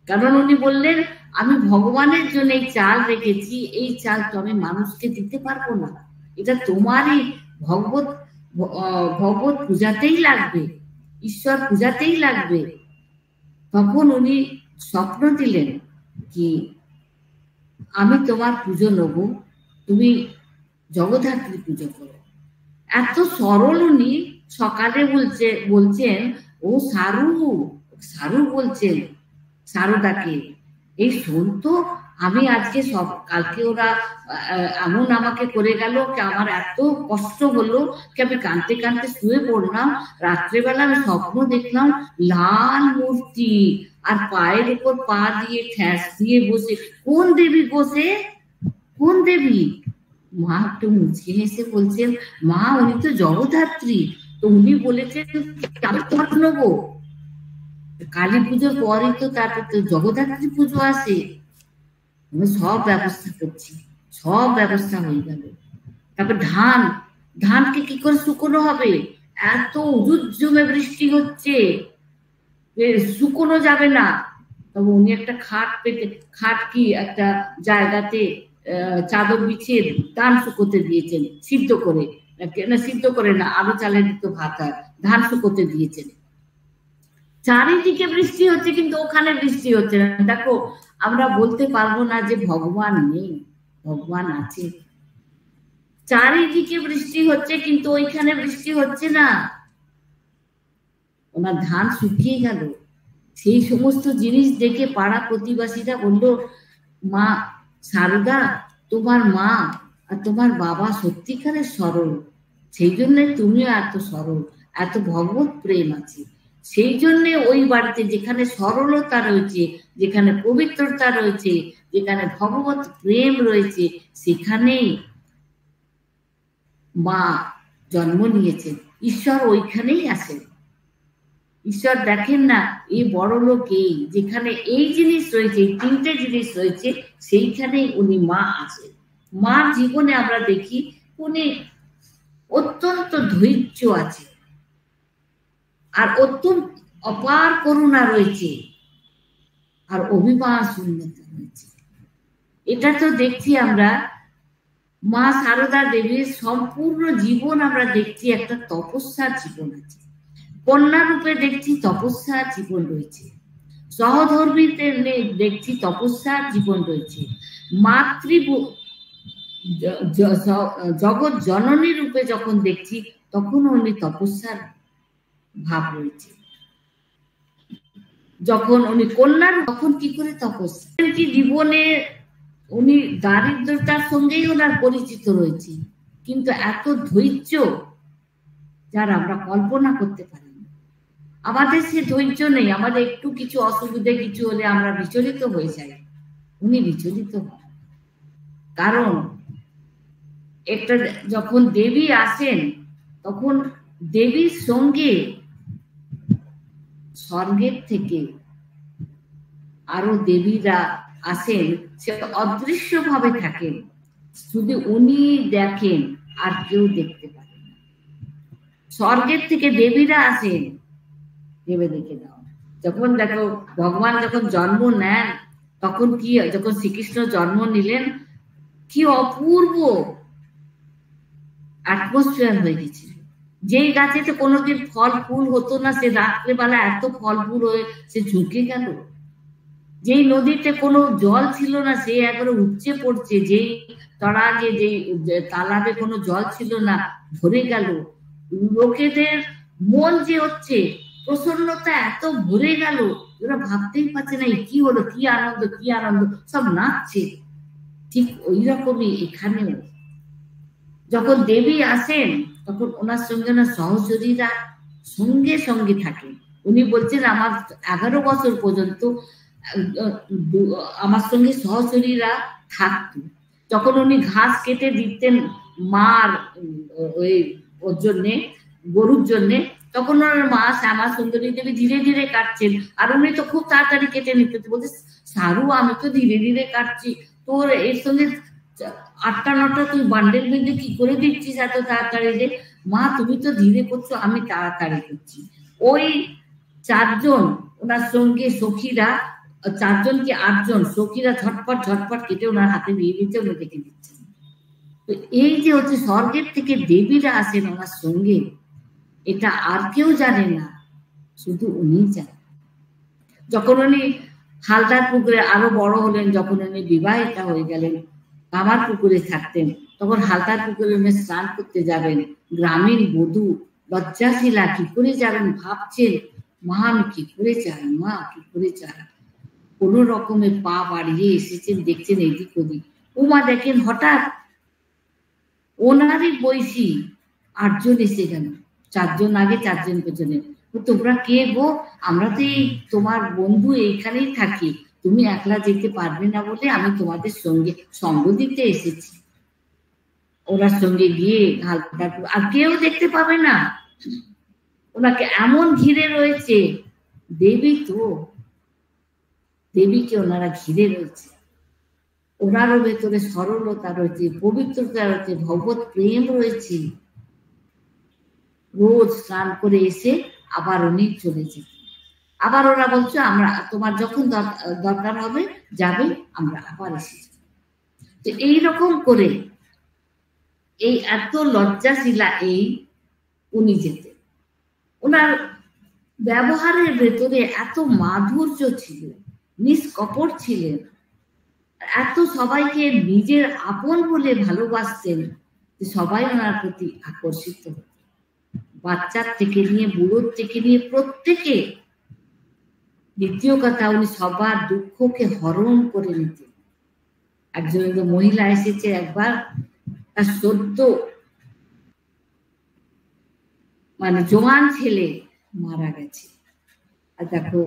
কারণ উনি বললেন আমি ভগবানের জন্য এই চাল রেখেছি, এই চাল তো আমি মানুষকে দিতে পারবো না, এটা তোমারই ভগবত ভগবত পূজাতেই লাগবে, ঈশ্বর পূজাতেই লাগবে। তখন উনি স্বপ্ন দিলেন কি আমি তোমার পুজো নেব, তুমি জগদ্ধাত্রী পুজো করো। এত সরল উনি। সকালে বলছেন ও সারু, সারু বলছেন সারদাকে, এই শোন তো আমি আজকে কালকে ওরা এমন আমাকে করে গেল কি আমার এত কষ্ট হলো কি আমি কাঁদতে কাঁদতে শুয়ে পড়লাম। রাত্রেবেলা আমি স্বপ্ন দেখলাম লাল মূর্তি আর পায়ের উপর পা দিয়ে ঠ্যাস দিয়ে বসে। কোন দেবী বসে? কোন দেবী? মা একটু মুচকে হেসে বলছেন মা উনি তো জগদ্ধাত্রী। তো উনি বলেছেন আমি তোমার নেবো, কালী পুজোর পরই তো তারপর তো জগদ্ধাত্রী পুজো আসে। সব ব্যবস্থা করছি, সব ব্যবস্থা হয়ে গেল। তারপর ধানকে কি করে শুকনো হবে? এত উজুমে বৃষ্টি হচ্ছে, শুকনো যাবে না। তবে উনি একটা খাট পেতে, খাট কি একটা জায়গাতে চাদর বিছিয়ে ধান শুকোতে দিয়েছেন, সিদ্ধ করে না, সিদ্ধ করে না, আলু চালের তো ভাত হয়, ধান শুকোতে দিয়েছেন। চারিদিকে বৃষ্টি হচ্ছে কিন্তু ওখানে বৃষ্টি হচ্ছে না। দেখো আমরা বলতে পারবো না যে ভগবান নেই, ভগবান আছে। চারিদিকে বৃষ্টি হচ্ছে কিন্তু ওইখানে বৃষ্টি হচ্ছে না। ওনার ধান শুকিয়ে গেল। সেই সমস্ত জিনিস দেখে পাড়া প্রতিবাসীরা বলল মা সারদা তোমার মা আর তোমার বাবা সত্যিকারের সরল, সেই জন্য তুমিও এত সরল, এত ভগবত প্রেম আছে। সেই জন্যে ওই বাড়িতে যেখানে সরলতা রয়েছে, যেখানে পবিত্রতা রয়েছে, যেখানে ভগবত প্রেম রয়েছে, সেখানেই মা জন্ম নিয়েছেন। ঈশ্বর ওইখানেই আসেন। ঈশ্বর দেখেন না এই বড় লোক এই, যেখানে এই জিনিস রয়েছে, এই তিনটে জিনিস রয়েছে, সেইখানেই উনি মা আসেন। মার জীবনে আমরা দেখি উনি অত্যন্ত ধৈর্য আছে আর অত্যন্ত অপার করুণা রয়েছে আর অভিমান শূন্যতা রয়েছে। এটা তো দেখছি আমরা মা সারদা দেবীর সম্পূর্ণ জীবন আমরা দেখছি একটা তপস্যার জীবন আছে। কন্যা রূপে দেখছি তপস্যার জীবন রয়েছে, সহধর্মীতে দেখছি তপস্যার জীবন রয়েছে, জগৎ জননী রূপে যখন দেখছি তখন উনি তপস্যার ভাব রয়েছে। যখন উনি কন্যার তখন কি করে তপস্যা কি জীবনে উনি দারিদ্রতার সঙ্গেই ওনার পরিচিত রয়েছে, কিন্তু এত ধৈর্য যার আমরা কল্পনা করতে পারি না। আমাদের সে ধৈর্য নেই, আমাদের একটু কিছু অসুবিধা কিছু হলে আমরা বিচলিত হয়ে যাই, উনি বিচলিত হন। কারণ একটা যখন দেবী আসেন তখন দেবীর সঙ্গে স্বর্গের থেকে আরো দেবীরা আসেন, সে অদৃশ্য ভাবে থাকেন, শুধু উনি দেখেন আর কেউ দেখতে পারে না। স্বর্গের থেকে দেবীরা আসেন, ভেবে দেখে দাও। যখন দেখো ভগবান যখন জন্ম নেন তখন কি, যখন শ্রীকৃষ্ণ জন্ম নিলেন কি অপূর্ব অ্যাটমসফিয়ার হয়ে গেছিল। যেই গাছেতে কোনোদিন ফল ফুল হতো না, সে রাত্রেবেলা এত ফল ফুল হয়ে সে ঝুঁকে গেল। যেই নদীতে কোনো জল ছিল না সে একবারে উপচে পড়ছে, যেই তড়াগে যেই তালাবে কোনো জল ছিল না ভরে গেল। লোকেদের মন যে হচ্ছে প্রসন্নতা এত ভরে গেল, ওরা ভাবতেই পারছে না কি হলো, কি আনন্দ, কি আনন্দ, সব নাচছে। ঠিক ওই রকমই এখানেও যখন দেবী আসেন তখন ওনার সঙ্গে না সহচরীরা সঙ্গে সঙ্গে থাকে। উনি বলছেন আমার 11 বছর পর্যন্ত আমার সঙ্গে সহচরীরা থাকতো। যখন উনি ঘাস কেটে দিতেন মার ওই ওর জন্যে, গরুর জন্যে, তখন ওনার মা শ্যামা সুন্দরী দেবী ধীরে ধীরে কাটছেন আর উনি তো খুব তাড়াতাড়ি কেটে নিতে বলতে, সারু আমি তো ধীরে ধীরে কাটছি, তোর এর সঙ্গে 8টা 9টা তুই বান্ডেল বেঁধে কি করে দিচ্ছিস এত তাড়াতাড়ি রে? মা তুমি তো ধীরে করছো, আমি তাড়াতাড়ি করছি। ওই 4জন ওনার সঙ্গে সখীরা, 4জন কি 8জন সখীরা ঝটপট ঝটপট কেটে ওনার হাতে দিয়ে দিচ্ছে, উনি রেখে দিচ্ছেন। তো এই যে হচ্ছে স্বর্গের থেকে দেবীরা আসেন ওনার সঙ্গে, এটা আর কেউ জানে না, শুধু উনি জানেন। যখন উনি হালদার পুকুরে আরো বড় হলেন, যখন উনি বিবাহিতা হয়ে গেলেন, কামার পুকুরে থাকতেন, তখন হালদার পুকুরে উনি স্নান করতে যাবেন। গ্রামীণ বধূ লজ্জাশীলা কি করে যাবেন ভাবছেন, মা আমি কি করে যাই, মা কি করে যাই। কোন রকমে পা বাড়িয়ে এসেছেন, দেখছেন এদিক ওদিক, উমা দেখেন হঠাৎ ওনারই বয়সী 8জন এসে গেল, 4জন আগে 4জন পেছনে। তোমরা কে গো? আমরা তো এই তোমার বন্ধু, এইখানেই থাকি, তুমি একলা যেতে পারবে না বলে আমি তোমাদের সঙ্গে সঙ্গ দিতে এসেছি। ওনার সঙ্গে গিয়ে আর কেউ দেখতে পাবে না, ওনাকে এমন ঘিরে রয়েছে। দেবী তো, দেবীকে ওনারা ঘিরে রয়েছে, ওনারও ভেতরে সরলতা রয়েছে, পবিত্রতা রয়েছে, ভগবত প্রেম রয়েছে। রোজ স্নান করে এসে আবার উনি চলে যেত। আবার ওরা বলছে আমরা তোমার যখন দরকার হবে যাবে, আমরা আবার এসেছি। তো এইরকম করে এই এত লজ্জাশীলা এই উনি যেতেন। ওনার ব্যবহারের ভেতরে এত মাধুর্য ছিল, নিষ্কপট ছিলেন, এত সবাইকে নিজের আপন বলে ভালোবাসতেন যে সবাই ওনার প্রতি আকর্ষিত হতো। বাচ্চার থেকে নিয়ে বুড়োর থেকে নিয়ে প্রত্যেকে। দ্বিতীয় কথা, উনি সবার দুঃখকে হরণ করে নিতেন। একজন মহিলা এসেছে একবার, তার সদ্য মানে জোয়ান ছেলে মারা গেছে। আর দেখো,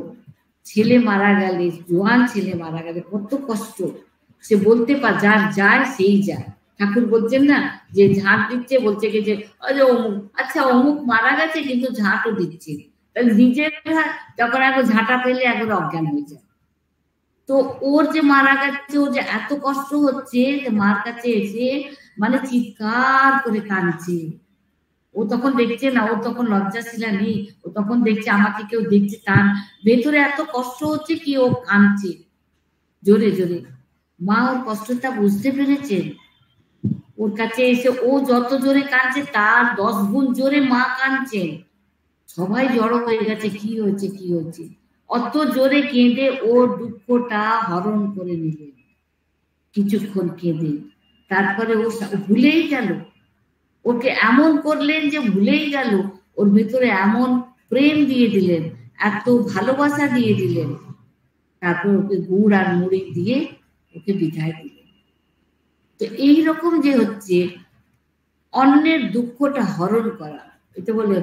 ছেলে মারা গেলে, জোয়ান ছেলে মারা গেলে কত কষ্ট। সে বলতে যার যায় সেই যায়। ঠাকুর বলছেন না যে ঝাঁট দিচ্ছে, বলছে কি যে অমুক, আচ্ছা অমুক মারা গেছে কিন্তু ঝাঁটও দিচ্ছে। তাহলে নিজের যখন একবার ঝাঁটা পেলে একবার অজ্ঞান হয়ে যায়। তো ওর যে মারা গেছে, ওর যে এত কষ্ট হচ্ছে, মার কাছে এসে মানে চিৎকার করে কাঁদছে। ও তখন দেখছে না, ও তখন লজ্জাশীলা নেই, ও তখন দেখছে আমাকে কেউ দেখছে, তার ভেতরে এত কষ্ট হচ্ছে কি ও কাঁদছে জোরে জোরে। মা ওর কষ্টটা বুঝতে পেরেছেন, ওর কাছে এসে ও যত জোরে কাঁদছে তার 10 গুণ জোরে মা কাঁদছেন। সবাই জড়ো হয়ে গেছে, কি হয়েছে কি হয়েছে। অত জোরে কেঁদে ওর দুঃখটা হরণ করে নিলেন। কিছুক্ষণ কেঁদে তারপরে ও ভুলেই গেল, ওকে এমন করলেন যে ভুলেই গেল। ওর ভিতরে এমন প্রেম দিয়ে দিলেন, এত ভালোবাসা দিয়ে দিলেন। তারপর ওকে গুড় আর মুড়ি দিয়ে ওকে বিদায় দিলেন। তো এইরকম যে হচ্ছে অন্যের দুঃখটা হরণ করা, এটা বলে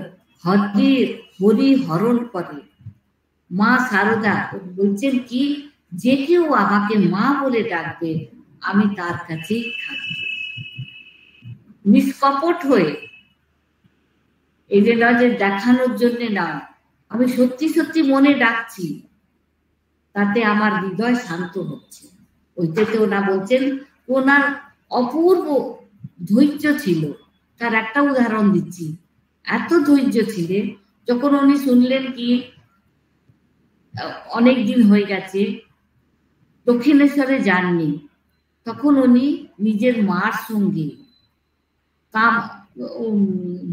হরি হরণ করে। মা শারদা বলছেন কি, যে কেউ আমাকে মা বলে ডাকবে আমি তার কাছেই থাকবো, নিষ্কপট হয়ে। এই যে না যে দেখানোর জন্য না, আমি সত্যি সত্যি মনে ডাকছি, তাতে আমার হৃদয় শান্ত হচ্ছে। ওইটাতে ওনা বলছেন ওনার অপূর্ব ধৈর্য ছিল। তার একটা উদাহরণ দিচ্ছি, এত ধৈর্য ছিলেন, যখন উনি শুনলেন কি অনেক দিন হয়ে গেছে দক্ষিণেশ্বরে যাননি, তখন উনি নিজের মার সঙ্গে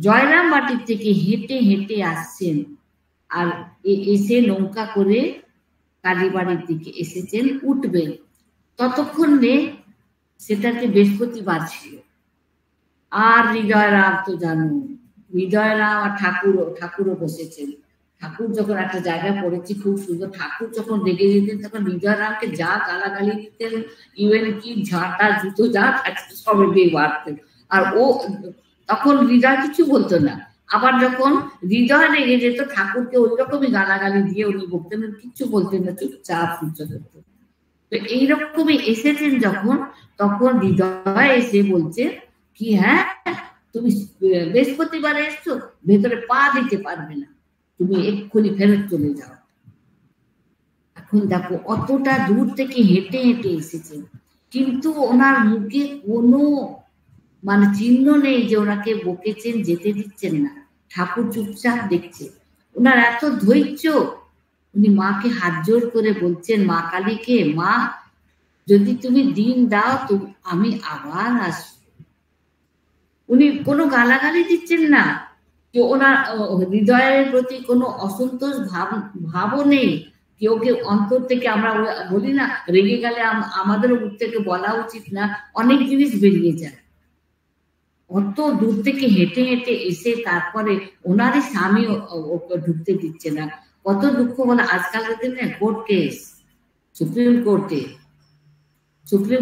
জয়রাম বাটির থেকে হেঁটে হেঁটে আসছেন। আর এসে নৌকা করে কালীবাড়ির দিকে এসেছেন, উঠবেন। ততক্ষণে সেটাকে বৃহস্পতিবার ছিল। আর হৃদয়রাম তো জানো, হৃদয়রাম আর ঠাকুরও বসেছেন। ঠাকুর যখন একটা জায়গায় পড়েছি খুব সুন্দর, ঠাকুর যখন রেগে যেতেন তখন হৃদয়রামকে যা গালাগালি দিতেন, ইভেন কি ঝাঁটা জুতো যা থাকতো সবে দিয়ে বাড়তেন। আর ও তখন হৃদয় কিছু বলতো না। আবার যখন হৃদয় রেগে যেত ঠাকুরকে ওই রকমই গালাগালি দিয়ে উনি বলতেন, কিচ্ছু বলতেন না, চুপচাপ সহ্য করতেন। তো এইরকমই এসেছেন যখন, তখন হৃদয় এসে বলছে কি হ্যাঁ তুমি বৃহস্পতিবার এসছো, ভেতরে পা দিতে পারবে না, তুমি এক্ষুনি ফেরত চলে যাও। এখন দেখো অতটা দূর থেকে হেঁটে হেঁটে এসেছেন, কিন্তু ওনার মুখে কোনো মানে চিহ্ন নেই যে ওনাকে বকেছেন, যেতে দিচ্ছেন না। ঠাকুর চুপচাপ দেখছে। ওনার এত ধৈর্য, উনি মাকে হাত জোর করে বলছেন, মা কালীকে, মা যদি তুমি দিন দাও তো আমি আবার আসবো। উনি কোনো গালাগালি দিচ্ছেন না, যে ওনার হৃদয়ের প্রতি কোনো অসন্তোষ ভাবও নেই। কেউ কেউ অন্তর থেকে, আমরা বলি না রেগে গেলে আমাদের মুখ থেকে বলা উচিত না, অনেক জিনিস বেরিয়ে যায়। অত দূর থেকে হেঁটে হেঁটে এসে তারপরে ওনারই স্বামী ঢুকতে দিচ্ছে না। কত দুঃখ বলে। আজকালকার দিনে কোর্ট কেস, সুপ্রিম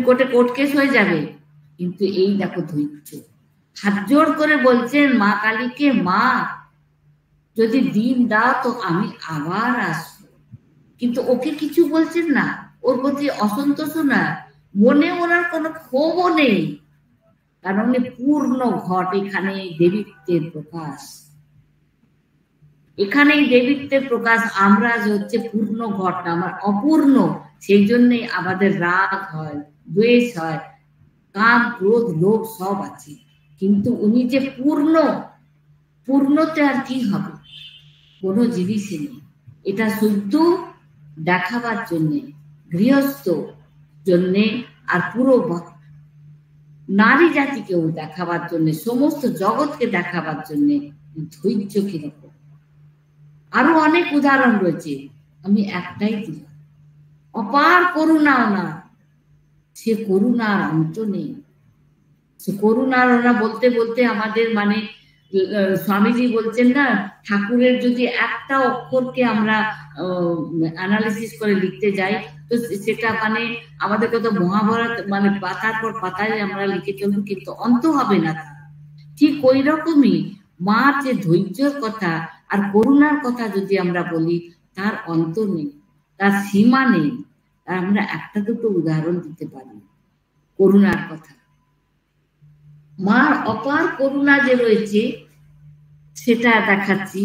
কোর্টে কোর্ট কেস হয়ে যাবে, কিন্তু এই দেখো ধৈর্য, হাত জোর করে বলছেন মা কালীকে, মা যদি দিন দাও তো আমি আবার আসবো। কিন্তু ওকে কিছু বলছেন না, ওর প্রতি অসন্তোষ না, মনে ওনার কোনো ক্ষোভও নেই, কারণ পূর্ণ ঘট। এখানে দেবীত্বের প্রকাশ, এখানেই দেবীত্বের প্রকাশ। আমরা যে হচ্ছে পূর্ণ ঘট না, আমার অপূর্ণ, সেই জন্যই আমাদের রাগ হয়, দ্বেষ হয়, কাম ক্রোধ লোভ সব আছে। কিন্তু উনি যে পূর্ণ, পূর্ণতে আর কি হবে, কোনো জিনিসই নেই। এটা শুদ্ধ দেখাবার জন্যে, গৃহস্থ জন্যে, আর পুরো নারী জাতিকেও দেখাবার জন্য, সমস্ত জগৎকে দেখাবার জন্য। ধৈর্য কিরকম, আরো অনেক উদাহরণ রয়েছে, আমি একটাই দিলাম। অপার করুণা ওনার, সে করুণার অন্ত নেই। সে করুণার, ওরা বলতে বলতে আমাদের মানে স্বামীজি বলছেন না, ঠাকুরের যদি একটা অক্ষরকে আমরা অ্যানালিসিস করে লিখতে যাই তো সেটা মানে আমাদের কত মহাভারত, মানে পাতার পর পাতায় আমরা লিখে চলবো, কিন্তু অন্ত হবে না। ঠিক ওই রকমই মার যে ধৈর্যের কথা আর করুণার কথা যদি আমরা বলি, তার অন্ত নেই, তার সীমা নেই। আর আমরা একটা দুটো উদাহরণ দিতে পারি করুণার কথা। মার অপার করুণা যে রয়েছে সেটা দেখাচ্ছি।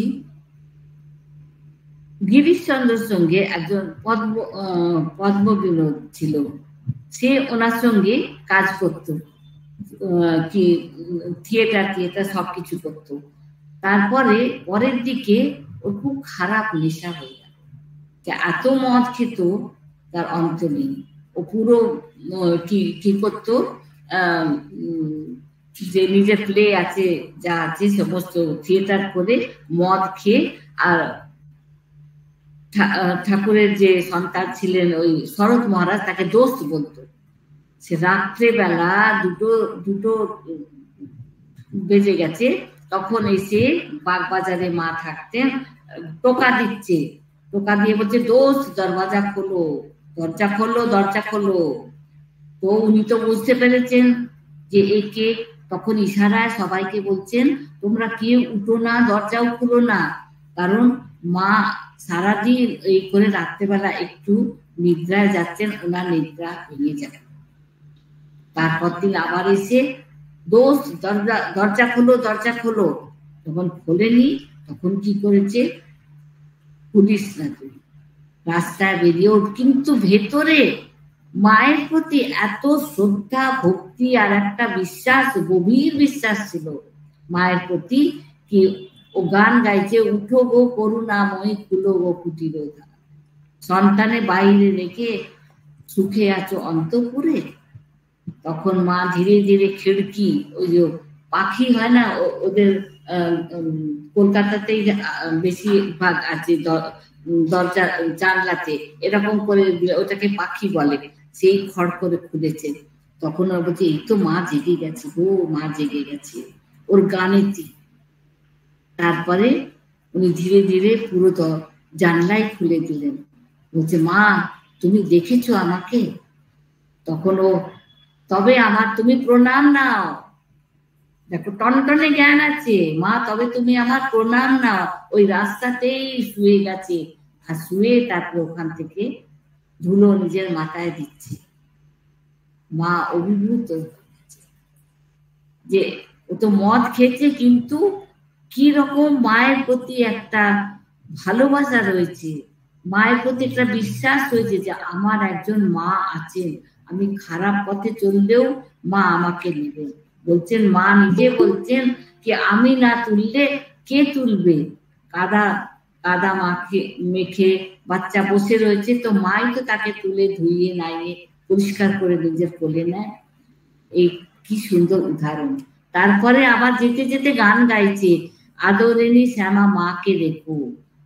গিরিশচন্দ্রের সঙ্গে একজন পদ্মবিনোদ ছিল, সে ওনার সঙ্গে কাজ করত, কি থিয়েটার সবকিছু করতো। তারপরে পরের দিকে ওর খুব খারাপ নেশা হয়ে গেল, এত মদ খেত তার অন্ত নেই। ও পুরো কি করতো, যে নিজের প্লে আছে, যা আছে সমস্ত থিয়েটার করে মদ খেয়ে, আর ঠাকুরের যে সন্তান ছিলেন ওই শরৎ মহারাজ, তাকে দোস্ত বলতো। সে রাত্রেবেলা দুটো বেজে গেছে, তখন এসে বাগবাজারে মা থাকতেন, টোকা দিচ্ছে, টোকা দিয়ে বলছে, দোস্ত দরজা খোলো, দরজা খোলো, দরজা খোলো। তো উনি তো বুঝতে পেরেছেন যে একে, তখন ইশারায় সবাইকে বলছেন, তোমরা কেউ উঠো না, দরজাও খুলো না, কারণ মা সারাদিন এই করে রাত্রেবেলা একটু নিদ্রায় যাচ্ছেন, ওনার নিদ্রা ভেঙে যাবে। তারপর দিন আবার এসে, দোস্ত দরজা খোলো, দরজা খোলো। তখন খোলেনি, তখন কি করেছে, পুলিশ না রাস্তায় বেরিয়ে, কিন্তু ভেতরে মায়ের প্রতি এত শ্রদ্ধা ভক্তি আর একটা বিশ্বাস, গভীর বিশ্বাস ছিল মায়ের প্রতি, কি ও গান গাইছে, উঠো গো করুণাময়ী, খুলো গো কুটির দ্বার, সন্তানে বাইরে রেখে সুখে আছো অন্তপুরে। তখন মা ধীরে ধীরে খিড়কি, ওই যে পাখি হয় না ওদের, কলকাতাতেই বেশি ভাগ আছে দরজা জানলাতে এরকম করে, ওটাকে পাখি বলে, সেই খড় করে খুলেছে। তখন ওর বলছে, এই তো মা জেগে গেছে গো, মা জেগে গেছে ওর গানেতে। তারপরে উনি ধীরে ধীরে পুরো জানলাই খুলে দিলেন, বলছে, মা তুমি দেখেছো আমাকে? তখন ও, তবে আমার তুমি প্রণাম নাও। দেখো টনটনে জ্ঞান আছে, মা তবে তুমি আমার প্রণাম নাও। ওই রাস্তাতেই শুয়ে গেছে, আর শুয়ে তারপর ওখান থেকে ধুলো নিজের মাথায় দিচ্ছে। মা অভিভূত যে ও তো মদ খেয়েছে, কিন্তু কি রকম মায়ের প্রতি একটা ভালোবাসা রয়েছে, মায়ের প্রতি একটা বিশ্বাস রয়েছে যে আমার একজন মা আছেন, আমি খারাপ পথে চললেও মা আমাকে নেবেন। বলছেন, মা নিজে বলছেন কি আমি না তুললে কে তুলবে? কাদা কাদা মাখে মেখে বাচ্চা বসে রয়েছে, তো মাই তো তাকে তুলে ধুইয়ে নাইয়ে পরিষ্কার করে নিজের কোলে নেয়। এই কি সুন্দর উদাহরণ। তারপরে আবার যেতে যেতে গান গাইছে, আদরেনি শ্যামা মাকে রেখো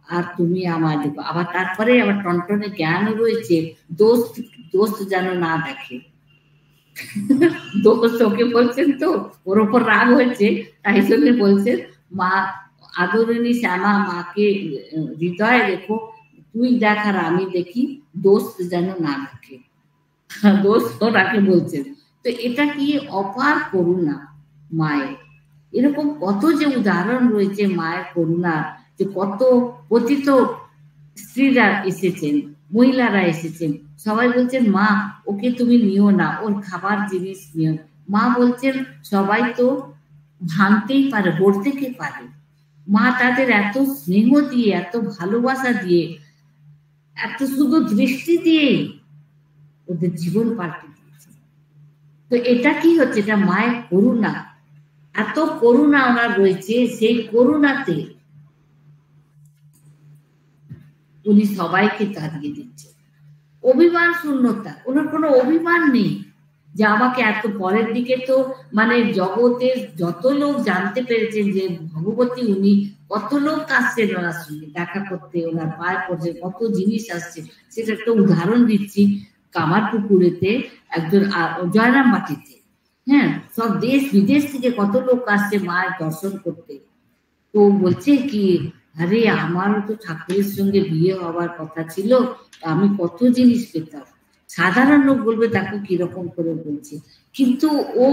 আর তুমি আমার দেখো। আবার তারপরে আবার টনটনে জ্ঞান রয়েছে, দোস্ত দোস্ত যেন না দেখে। দোস্ত ওকে বলছেন, তো ওর ওপর রাগ হয়েছে, তাই জন্য বলছেন মা আদরেনি শ্যামা মাকে হৃদয়ে রেখো, তুই দেখ আর আমি দেখি, দোস্ত যেন না দেখে। দোস্ত ওনাকে বলছেন। তো এটা কি অপার করুণা মায়ের। এরকম কত যে উদাহরণ রয়েছে মায়ের করুণা, যে কত পতিত স্ত্রীরা এসেছেন, মহিলারা এসেছেন, সবাই বলছেন মা ওকে তুমি নিও না, ওর খাবার জিনিস নিও। মা বলছেন সবাই তো ভাঙতেই পারে, গড়তে কে পারে। মা তাদের এত স্নেহ দিয়ে, এত ভালোবাসা দিয়ে, এত শুধু দৃষ্টি দিয়ে ওদের জীবন পাল্টে দিয়েছে। তো এটা কি হচ্ছে? এটা মায়ের করুণা। এত করুণা ওনার রয়েছে, সেই করুণাতে উনি সবাইকে তাড়িয়ে দিচ্ছে। অভিমান শূন্যতা, ওনার কোনো অভিমান নেই যে আমাকে এত। পরের দিকে তো মানে জগতের যত লোক জানতে পেরেছেন যে ভগবতী উনি, কত লোক আসছেন ওনার সঙ্গে দেখা করতে, ওনার পায়ে পড়ছে, কত জিনিস আসছে। সেটা একটা উদাহরণ দিচ্ছি। কামারপুকুরেতে একজন জয়রাম বাটিতে, হ্যাঁ, সব দেশ বিদেশ থেকে কত লোক আসছে মায়ের দর্শন করতে। তো বলছে কি, আরে আমারও তো ঠাকুরের সঙ্গে বিয়ে হওয়ার কথা ছিল, আমি কত জিনিস পেতাম। সাধারণ লোক বলবে দেখো কিরকম করে বলছে, কিন্তু ও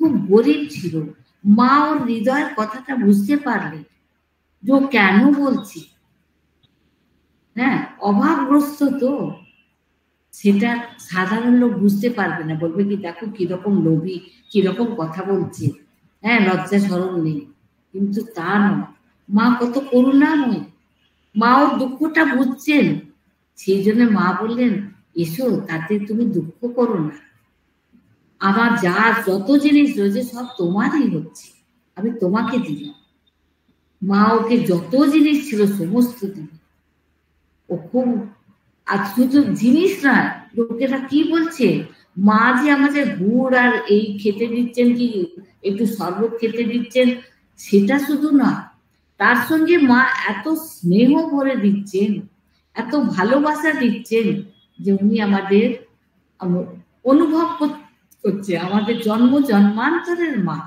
খুব গরিব ছিল। মা ওর হৃদয়ের কথাটা বুঝতে পারলে যে ও কেন বলছে। হ্যাঁ, অভাবগ্রস্ত তো, সেটা সাধারণ লোক বুঝতে পারবে না, বলবে কি দেখো কিরকম লোভী, কিরকম কথা বলছে, হ্যাঁ, লজ্জা শরম নেই। কিন্তু তা নয়, মা কত করুণাময়, মা ওর দুঃখটা বুঝছেন। সেই জন্য মা বললেন এসো, তাতে তুমি দুঃখ করো না, আমার যা যত জিনিস রয়েছে সব তোমারই হচ্ছে, আমি তোমাকে দিলাম। মা ওকে যত জিনিস ছিল সমস্ত দিল। ও খুব, আর শুধু জিনিস না, লোকেরা কি বলছে, মা যে আমাদের গুড় আর এই খেতে দিচ্ছেন, কি একটু শরবত খেতে দিচ্ছেন, সেটা শুধু না, তার সঙ্গে মা এত স্নেহ ভরে দিচ্ছেন, এত ভালোবাসা দিচ্ছেন, যে উনি আমাদের অনুভব করছে আমাদের জন্ম জন্মান্তরের মা,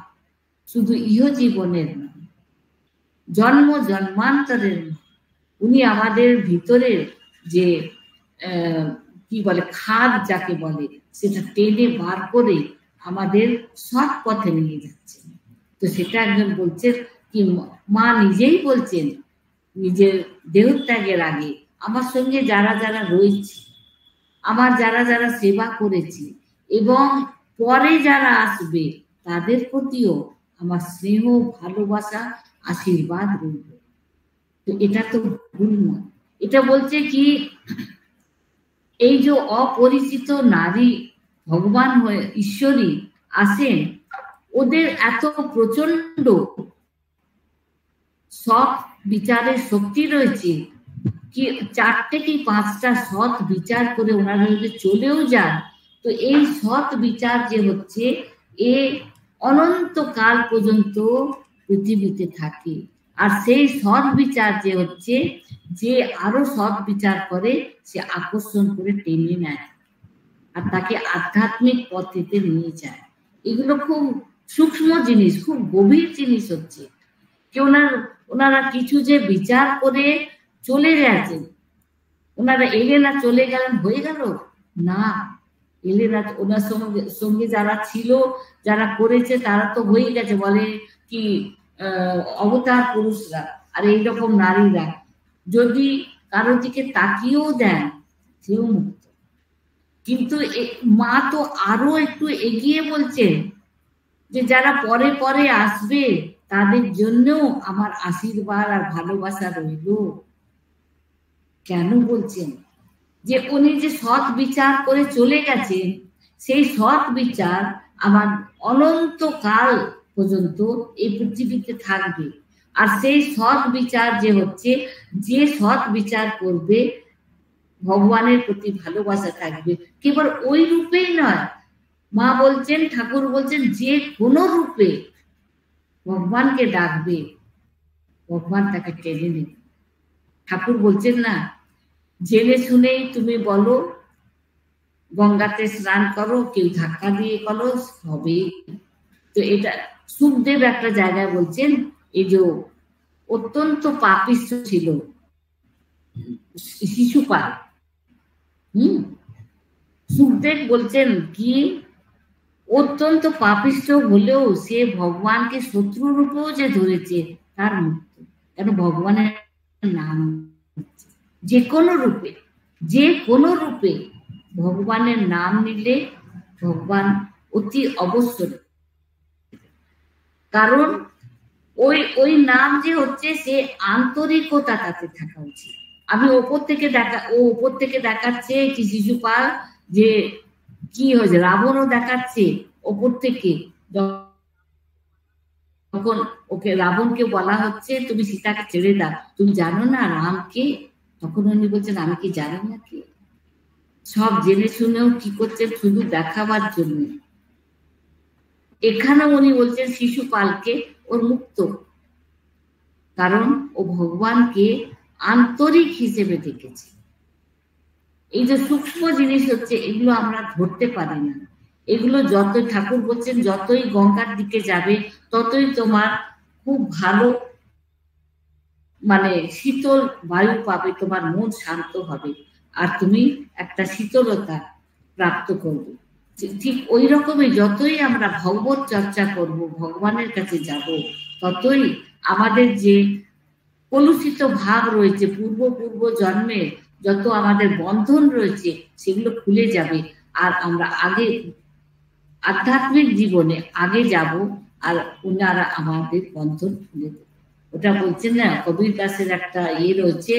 শুধু ইহ জীবনের না, জন্ম জন্মান্তরের মা। উনি আমাদের ভিতরে যে কি বলে খাদ যাকে বলে, সেটা টেনে বার করে আমাদের সৎ পথে নিয়ে যাচ্ছেন। তো সেটা একজন বলছেন কি, মা নিজেই বলছেন নিজের দেহত্যাগের আগে, আমার সঙ্গে যারা যারা রয়েছে, আমার যারা যারা সেবা করেছি এবং পরে যারা আসবে, তাদের প্রতিও আমার স্নেহ, ভালোবাসা, আশীর্বাদ রইল। তো এটা তো ভুল না। এটা বলছে কি, এই যে অপরিচিত নারী ভগবান হয়ে ঈশ্বরী আসেন, ওদের এত প্রচন্ড সৎ বিচারের শক্তি রয়েছে কি 4টে কি 5টা সৎ বিচার করে ওনারা যদি চলেও যান, তো এই সৎ বিচার যে হচ্ছে এ অনন্তকাল পর্যন্ত পৃথিবীতে থাকে। আর সেই সৎ বিচার যে হচ্ছে, যে আরো সৎ বিচার করে, সে আকর্ষণ করে টেনে নেয় আর তাকে আধ্যাত্মিক পথেতে নিয়ে যায়। এগুলো খুব সূক্ষ্ম জিনিস, খুব গভীর জিনিস হচ্ছে কি, ওনারা কিছু যে বিচার করে চলে গেছেন, ওনারা এলেন আর চলে গেলেন, হয়ে গেল না, এলেন আর ওনার সঙ্গে যারা ছিল, যারা করেছে, তারা তো হয়ে গেছে। বলে কি অবতার পুরুষরা আর এইরকম নারীরা যদি কারোর দিকে তাকিয়েও দেন, সেও মুক্ত। কিন্তু মা তো আরো একটু এগিয়ে বলছেন যে যারা পরে পরে আসবে, তাদের জন্যও আমার আশীর্বাদ আর ভালোবাসা রইল। কেন বলছেন? যে উনি যে সৎ বিচার করে চলে গেছেন, সেই সৎ বিচার আমার অনন্তকাল পর্যন্ত এই পৃথিবীতে থাকবে। আর সেই সৎ বিচার যে হচ্ছে, যে সৎ বিচার করবে ভগবানের প্রতি ভালোবাসা থাকবে, কেবল ওই রূপেই নয়, মা বলছেন, ঠাকুর বলছেন, যে কোনো রূপে ভগবানকে ডাকবে ভগবান তাকে টেনে নেবে। ঠাকুর বলছেন না, জেনে শুনেই তুমি বলো গঙ্গাতে স্নান করো, কেউ ধাক্কা দিয়ে করো, হবে। তো এটা সুখদেব একটা জায়গায় বলছেন, এই যে অত্যন্ত পাপিষ্ঠ ছিল শিশুপাল, সুখদেব বলছেন কি, অত্যন্ত পাপিষ্ঠ হলেও সে ভগবানকে শত্রু রূপেও যে ধরেছে তার মুক্ত। কেন? ভগবানের নাম, যে কোনো রূপে, যে কোনো রূপে ভগবানের নাম নিলে ভগবান অতি অবশ্যই। কারণ ওই ওই নাম যে হচ্ছে, সে আন্তরিকতা তাতে থাকা উচিত। আমি ওপর থেকে দেখাচ্ছে কি শিশুপাল যে কি হয়েছে, রাবণও দেখাচ্ছে ওপর থেকে, তখন ওকে রাবণকে বলা হচ্ছে তুমি সীতাকে ছেড়ে দাও, তুমি জানো না রামকে? তখন উনি বলছেন আমি কি জানি না কি? সব জেনে শুনেও কি করছেন, শুধু দেখাবার জন্য। এখানে উনি বলছেন শিশুপালকে ওর মুক্ত, কারণ ও ভগবানকে আন্তরিক হিসেবে দেখেছে। এই যে সূক্ষ্ম জিনিস হচ্ছে, এগুলো আমরা ধরতে পারি না। এগুলো যতই, ঠাকুর বলছেন, যতই গঙ্গার দিকে যাবে ততই তোমার খুব ভালো মানে শীতল বায়ু পাবে, তোমার মন শান্ত হবে, আর তুমি একটা শীতলতা প্রাপ্ত করবে। ঠিক ওই রকমই যতই আমরা ভগবত চর্চা করব, ভগবানের কাছে যাব, ততই আমাদের যে কলুষিত ভাব রয়েছে, পূর্ব জন্মে যত আমাদের বন্ধন রয়েছে, সেগুলো খুলে যাবে। আর আমরা আগে আধ্যাত্মিক জীবনে আগে যাব, আর ওনারা আমাদের বন্ধন খুলে দেবে। ওটা বলছেন না, কবির দাসের একটা রয়েছে,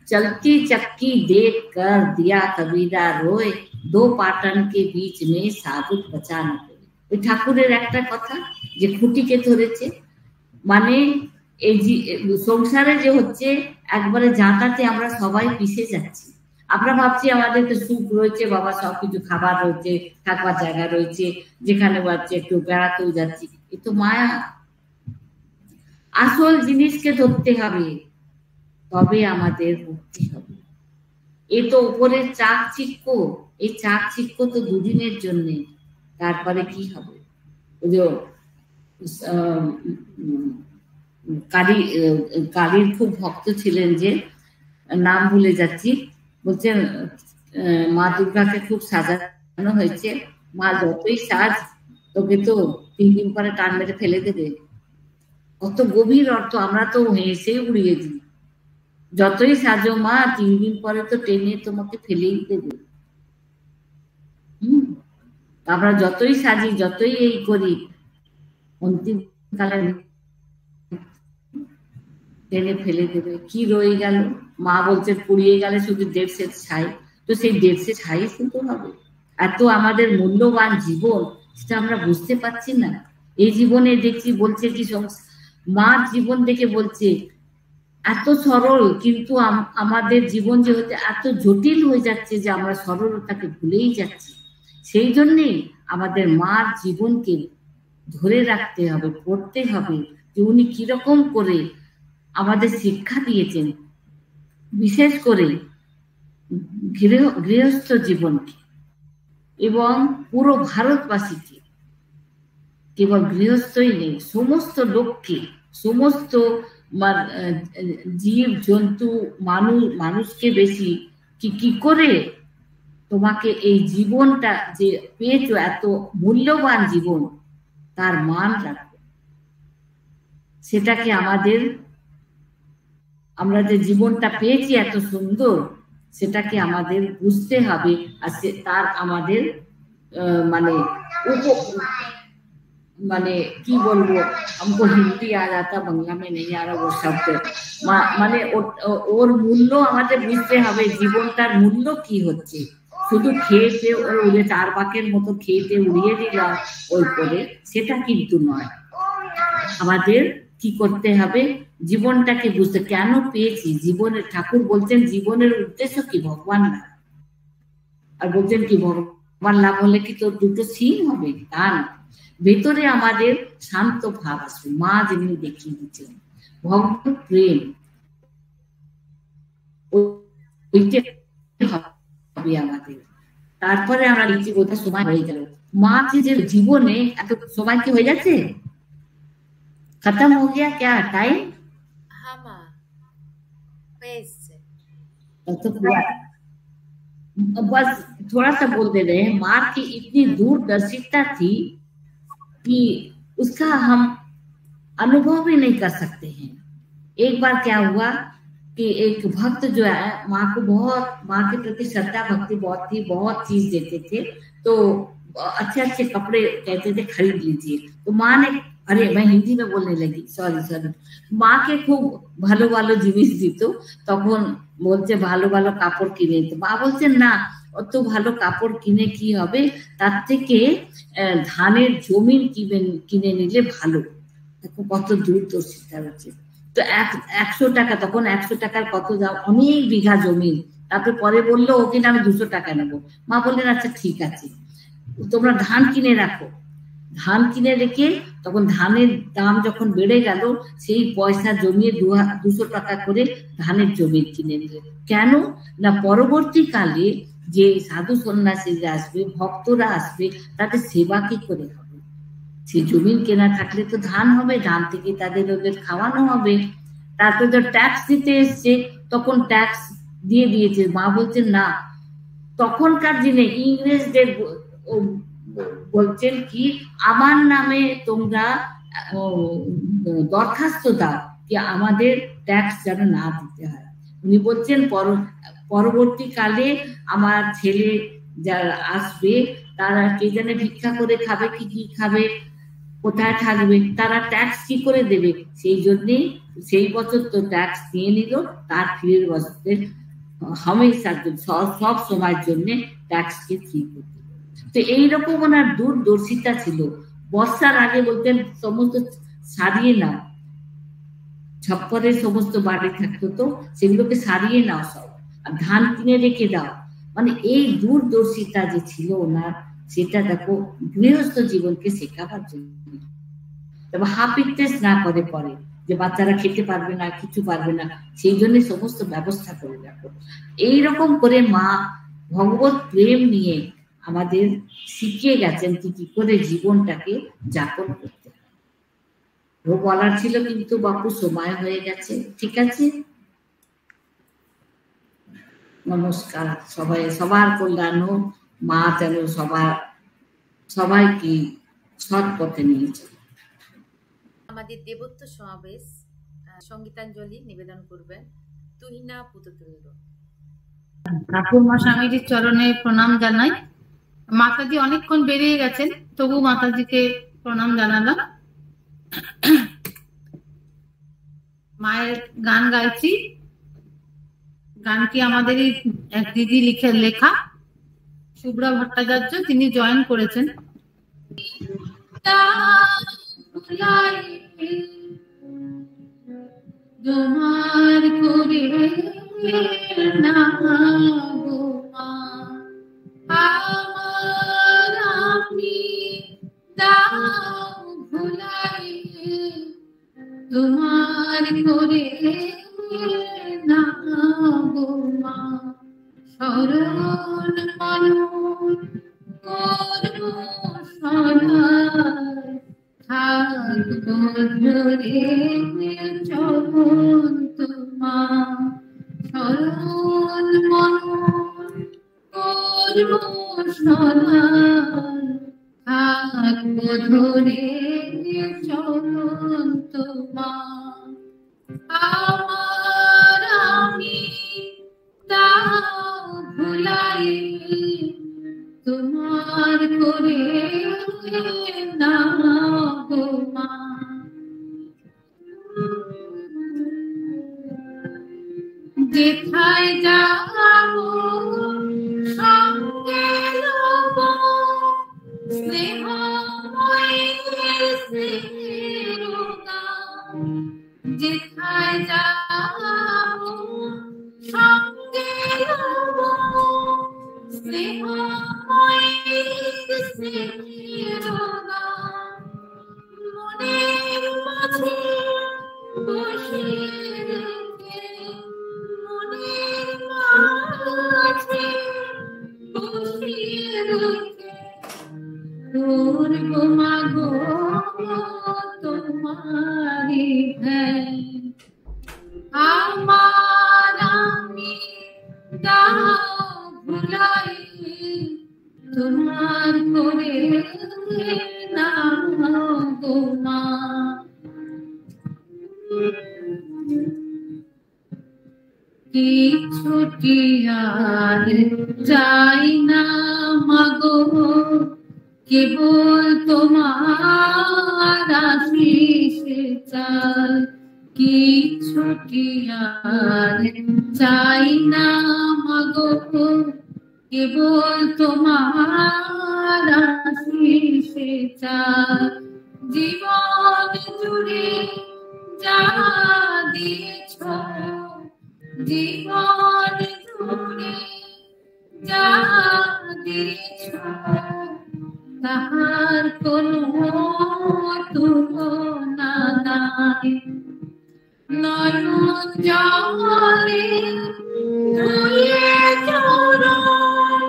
চলতি চক্কি দেখ কর দিয়া কবিরা রোয়, দো পাটন কে বীচ মে সাবুত বচা না করে। ওই ঠাকুরের একটা কথা, যে খুঁটিকে ধরেছে, মানে এই সংসারে যে হচ্ছে একবারে জাঁতাতে আমরা সবাই পিষে যাচ্ছি। আমরা ভাবছি আমাদের তো সুখ রয়েছে বাবা, সবকিছু খাবার রয়েছে, থাকবার জায়গা রয়েছে, যেখানে বাচ্চা একটু বেড়াতেও যাচ্ছি, এ তো মায়া। আসল জিনিসকে ধরতে হবে, তবে আমাদের মুক্তি হবে। এ তো উপরের চাকচিক্য, এই চাকচিক্য তো দুদিনের জন্যে, তারপরে কি হবে? ওই যে কালীর খুব ভক্ত ছিলেন, যে নাম ভুলে যাচ্ছি, বলছেন মা দুর্গাকে খুব সাজানো হয়েছে, মা যতই সাজ তোকে তো 3 দিন পরে টান মেরে ফেলে দেবে। কত গভীর অর্থ, আমরা তো হেসে উড়িয়ে দিই। যতই সাজো মা, 3 দিন পরে তো টেনে তোমাকে ফেলেই দেবে। আমরা যতই সাজি, যতই এই করি, অন্তিম কালে টেনে ফেলে দেবে। কি রয়ে গেল? মা বলছে পুড়িয়ে গেলে শুধু 1.5 সের ছাই, তো সেই 1.5 সের ছাই শুনতে হবে। এত আমাদের মূল্যবান জীবন, সেটা আমরা বুঝতে পারছি না। এই জীবনে দেখছি বলছে কি, মার জীবন দেখে বলছে এত সরল, কিন্তু আমাদের জীবন যে হচ্ছে এত জটিল হয়ে যাচ্ছে যে আমরা সরলতাকে ভুলেই যাচ্ছি। সেই জন্যেই আমাদের মার জীবনকে ধরে রাখতে হবে, পড়তে হবে, যে উনি কিরকম করে আমাদের শিক্ষা দিয়েছেন, বিশেষ করে গৃহস্থ জীবনকে এবং পুরো ভারতবাসীকে। কেবল গৃহস্থই নেই, সমস্ত লোককে, সমস্ত জীব জন্তু মানুষকে বেশি কি করে তোমাকে এই জীবনটা যে পেয়েছো, এত মূল্যবান জীবন, তার মান রাখো। সেটাকে আমরা যে জীবনটা পেয়েছি এত সুন্দর, সেটাকে আমাদের বুঝতে হবে। আর তার আমাদের মানে কি বলবো, हमको হিন্দি आ जाता, বাংলা में नहीं आ रहा वो शब्द, মানে ওর মূল্য আমাদের বুঝতে হবে, জীবনটার মূল্য কি হচ্ছে, শুধু খেয়েতে উড়ে 4 পাকের মতো খেয়েতে উড়িয়ে দিলাম ওই করে, সেটা কিন্তু নয়। আমাদের কি করতে হবে, জীবনটাকে বুঝতে, কেন পেয়েছি জীবনের, ঠাকুর বলছেন জীবনের উদ্দেশ্য কি, ভগবান লাভ। আর বলছেন কি, ভগবান লাভ হলে কি তোর দুটো সিং হবে, তা না। ভেতরে আমাদের শান্ত ভাব আসবে, মা যেমনি দেখিয়ে দিচ্ছেন ভগবান প্রেম, ওইটা হবে আমাদের। তারপরে আমরা লিখছি, বোধহয় সময় হয়ে গেল। মা যে জীবনে এত সময় কি হয়ে যাচ্ছে, खत्म हो गया क्या टाइम? हाँ माँ, तो बस थोड़ा सा बोल दे रहे हैं। माँ की इतनी दूरदर्शिता थी कि उसका हम अनुभव भी नहीं कर सकते हैं। एक बार क्या हुआ कि एक भक्त जो है, माँ को बहुत, माँ के प्रति श्रद्धा भक्ति बहुत थी, बहुत चीज देते थे, तो अच्छे अच्छे कपड़े कहते थे खरीद लीजिए। तो माँ ने, अरे मैं हिंदी में बोलने लगी, सॉरी, মা কে খুব ভালো ভালো জিনিস দিত, তখন বলছে ভালো ভালো কাপড় কিনে দিত। মা বলছেন না, অত ভালো কাপড় কিনে কি হবে, তার থেকে ধানের জমি কিনে নিলে ভালো। দেখো কত দূরদর্শিতা হচ্ছে। তো 100 টাকা, তখন 100 টাকার কত দাম, অনেক বিঘা জমি। তারপরে পরে বললো ও কিনা আমি 200 টাকা নেবো। মা বললেন আচ্ছা ঠিক আছে, তোমরা ধান কিনে রাখো। ধান কিনে রেখে তখন ধানের দাম যখন বেড়ে গেল, সেই পয়সা জমিয়ে 200 টাকা করে ধানের জমি কিনে নিলে। কেন না, পরবর্তীকালে যে সাধু সন্ন্যাসীরা আসবে, ভক্তরা আসবে, তাদের সেবা কি করে হবে? সেই জমি কেনা থাকলে তো ধান হবে, ধান থেকে ওদের খাওয়ানো হবে। তারপরে তো ট্যাক্স দিতে এসছে, তখন ট্যাক্স দিয়ে দিয়েছে। মা বলছেন না, তখনকার দিনে ইংরেজদের বলছেন কি, আমার নামে তোমরা দরখাস্ত দাও কি আমাদের ট্যাক্স যেন না দিতে হয়। উনি বলছেন পরবর্তীকালে আমার ছেলে যারা আসবে, তারা কে জানে ভিক্ষা করে খাবে, কি খাবে, কোথায় থাকবে, তারা ট্যাক্স কি করে দেবে? সেই জন্যে সেই বছর তো ট্যাক্স নিয়ে নিল, তার ফিরের বছরে হামেশা সব সময়ের জন্য ট্যাক্সকে ফ্রি করতে। তো এইরকম ওনার দূরদর্শিতা ছিল। বর্ষার আগে বলতেন সমস্ত সারিয়ে নাও, ছপ্পরের সমস্ত বাড়ি থাকতো, তো সেগুলোকে সারিয়ে নাও সব, আর ধান কিনে রেখে দাও। মানে এই দূরদর্শিতা যে ছিল ওনার, সেটা দেখো গৃহস্থ জীবনকে শেখাবার জন্য। তবে হাপিত্তেস না করে পরে যে বাচ্চারা খেতে পারবে না, কিছু পারবে না, সেই জন্য সমস্ত ব্যবস্থা করে রাখো। এইরকম করে মা ভগবত প্রেম নিয়ে আমাদের শিখিয়ে গেছেন কি করে জীবনটাকে যাপন করতে হয়। ও বলার ছিল, কিন্তু বাপু সময় হয়ে গেছে। ঠিক আছে, নমস্কার সবাই, সবার কল্যাণ হোক, মা যেন সবাইকে সৎ পথে নিয়ে চলে। আমাদের দেবত্ব সমাবেশ সঙ্গীতাঞ্জলি নিবেদন করবেন তুহিনা পুততুল্য। ঠাকুরমা স্বামীজির চরণে প্রণাম জানাই। মাতাজি অনেকক্ষণ বেরিয়ে গেছেন, তবু মাতাজিকে প্রণাম জানালাম। মায়ের গান গাইছি। গানটি আমাদেরই এক দিদি লেখা, শুভ্রা ভট্টাচার্য, তিনি জয়েন করেছেন। তোমার করে না গো মা, আমার আমি দাও ভুলাই, তোমার করে না গো মা, শরণ মনন করব সদাই, থাকবো ধরে চরণ তোমার, শরণ মনন করব সদাই, থাকবো ধরে চরণ তোমার, আমার আমি দাও ভুলাই, তোমার করে না গো মা। যেথায় যাবো সঙ্গ সঙ্গে রব স্নেহময়ী স্নেহের গান। যেথায় যাব সঙ্গে রব স্নেহময়ী স্নেহের গান। মনের মাঝে বসিয়ে রেখে, মনের মাঝে বসিয়ে রেখে করব মাগো তোমারি ধ্যান। আমার আমি দাও ভুলাই তোমার করে নাও গো মা। কিছুটি আর চাই না মাগো, কেবল তোমার আশিস চাই। কিছুটি আর চাই না মাগো, কেবল তোমার আশিস চাই। জীবন জুড়ে যা দিয়েছ, জীবন জুড়ে যা দিয়েছ, তাহার কোনো তুলনা নাই। নয়ন জলে ধুয়ে চরণ,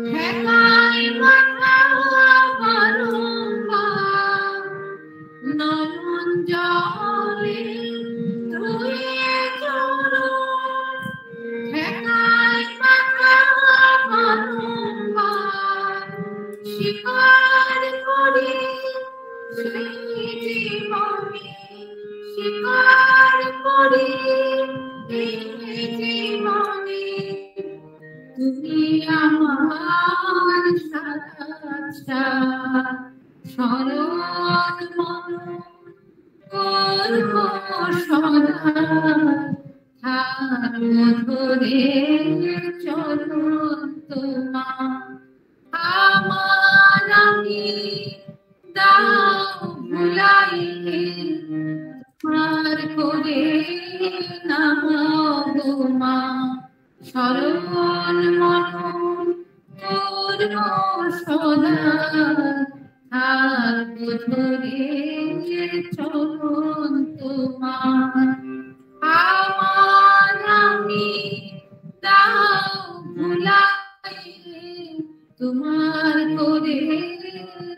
ঠেকায় মাথা বারংবার। নয়ন জলে ধুয়ে চরণ, ঠেকায় মাথা বারংবার। স্বীকার করি সেই জীবনে, স্বীকার করি এই জীবনে তুমি আমার সারা শরণ মনন করব সদা। থাকবো ধরে চরণ তোমার। আমার আমি দাও ভুলাই তোমার করে নাও গো মা। শরণ মনন করব সদা, থাকবো ধরে চরণ তোমার। আমার আমি দাও ভুলাই তোমার করে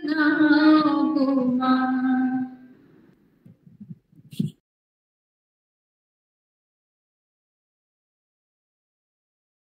নাও গো মা।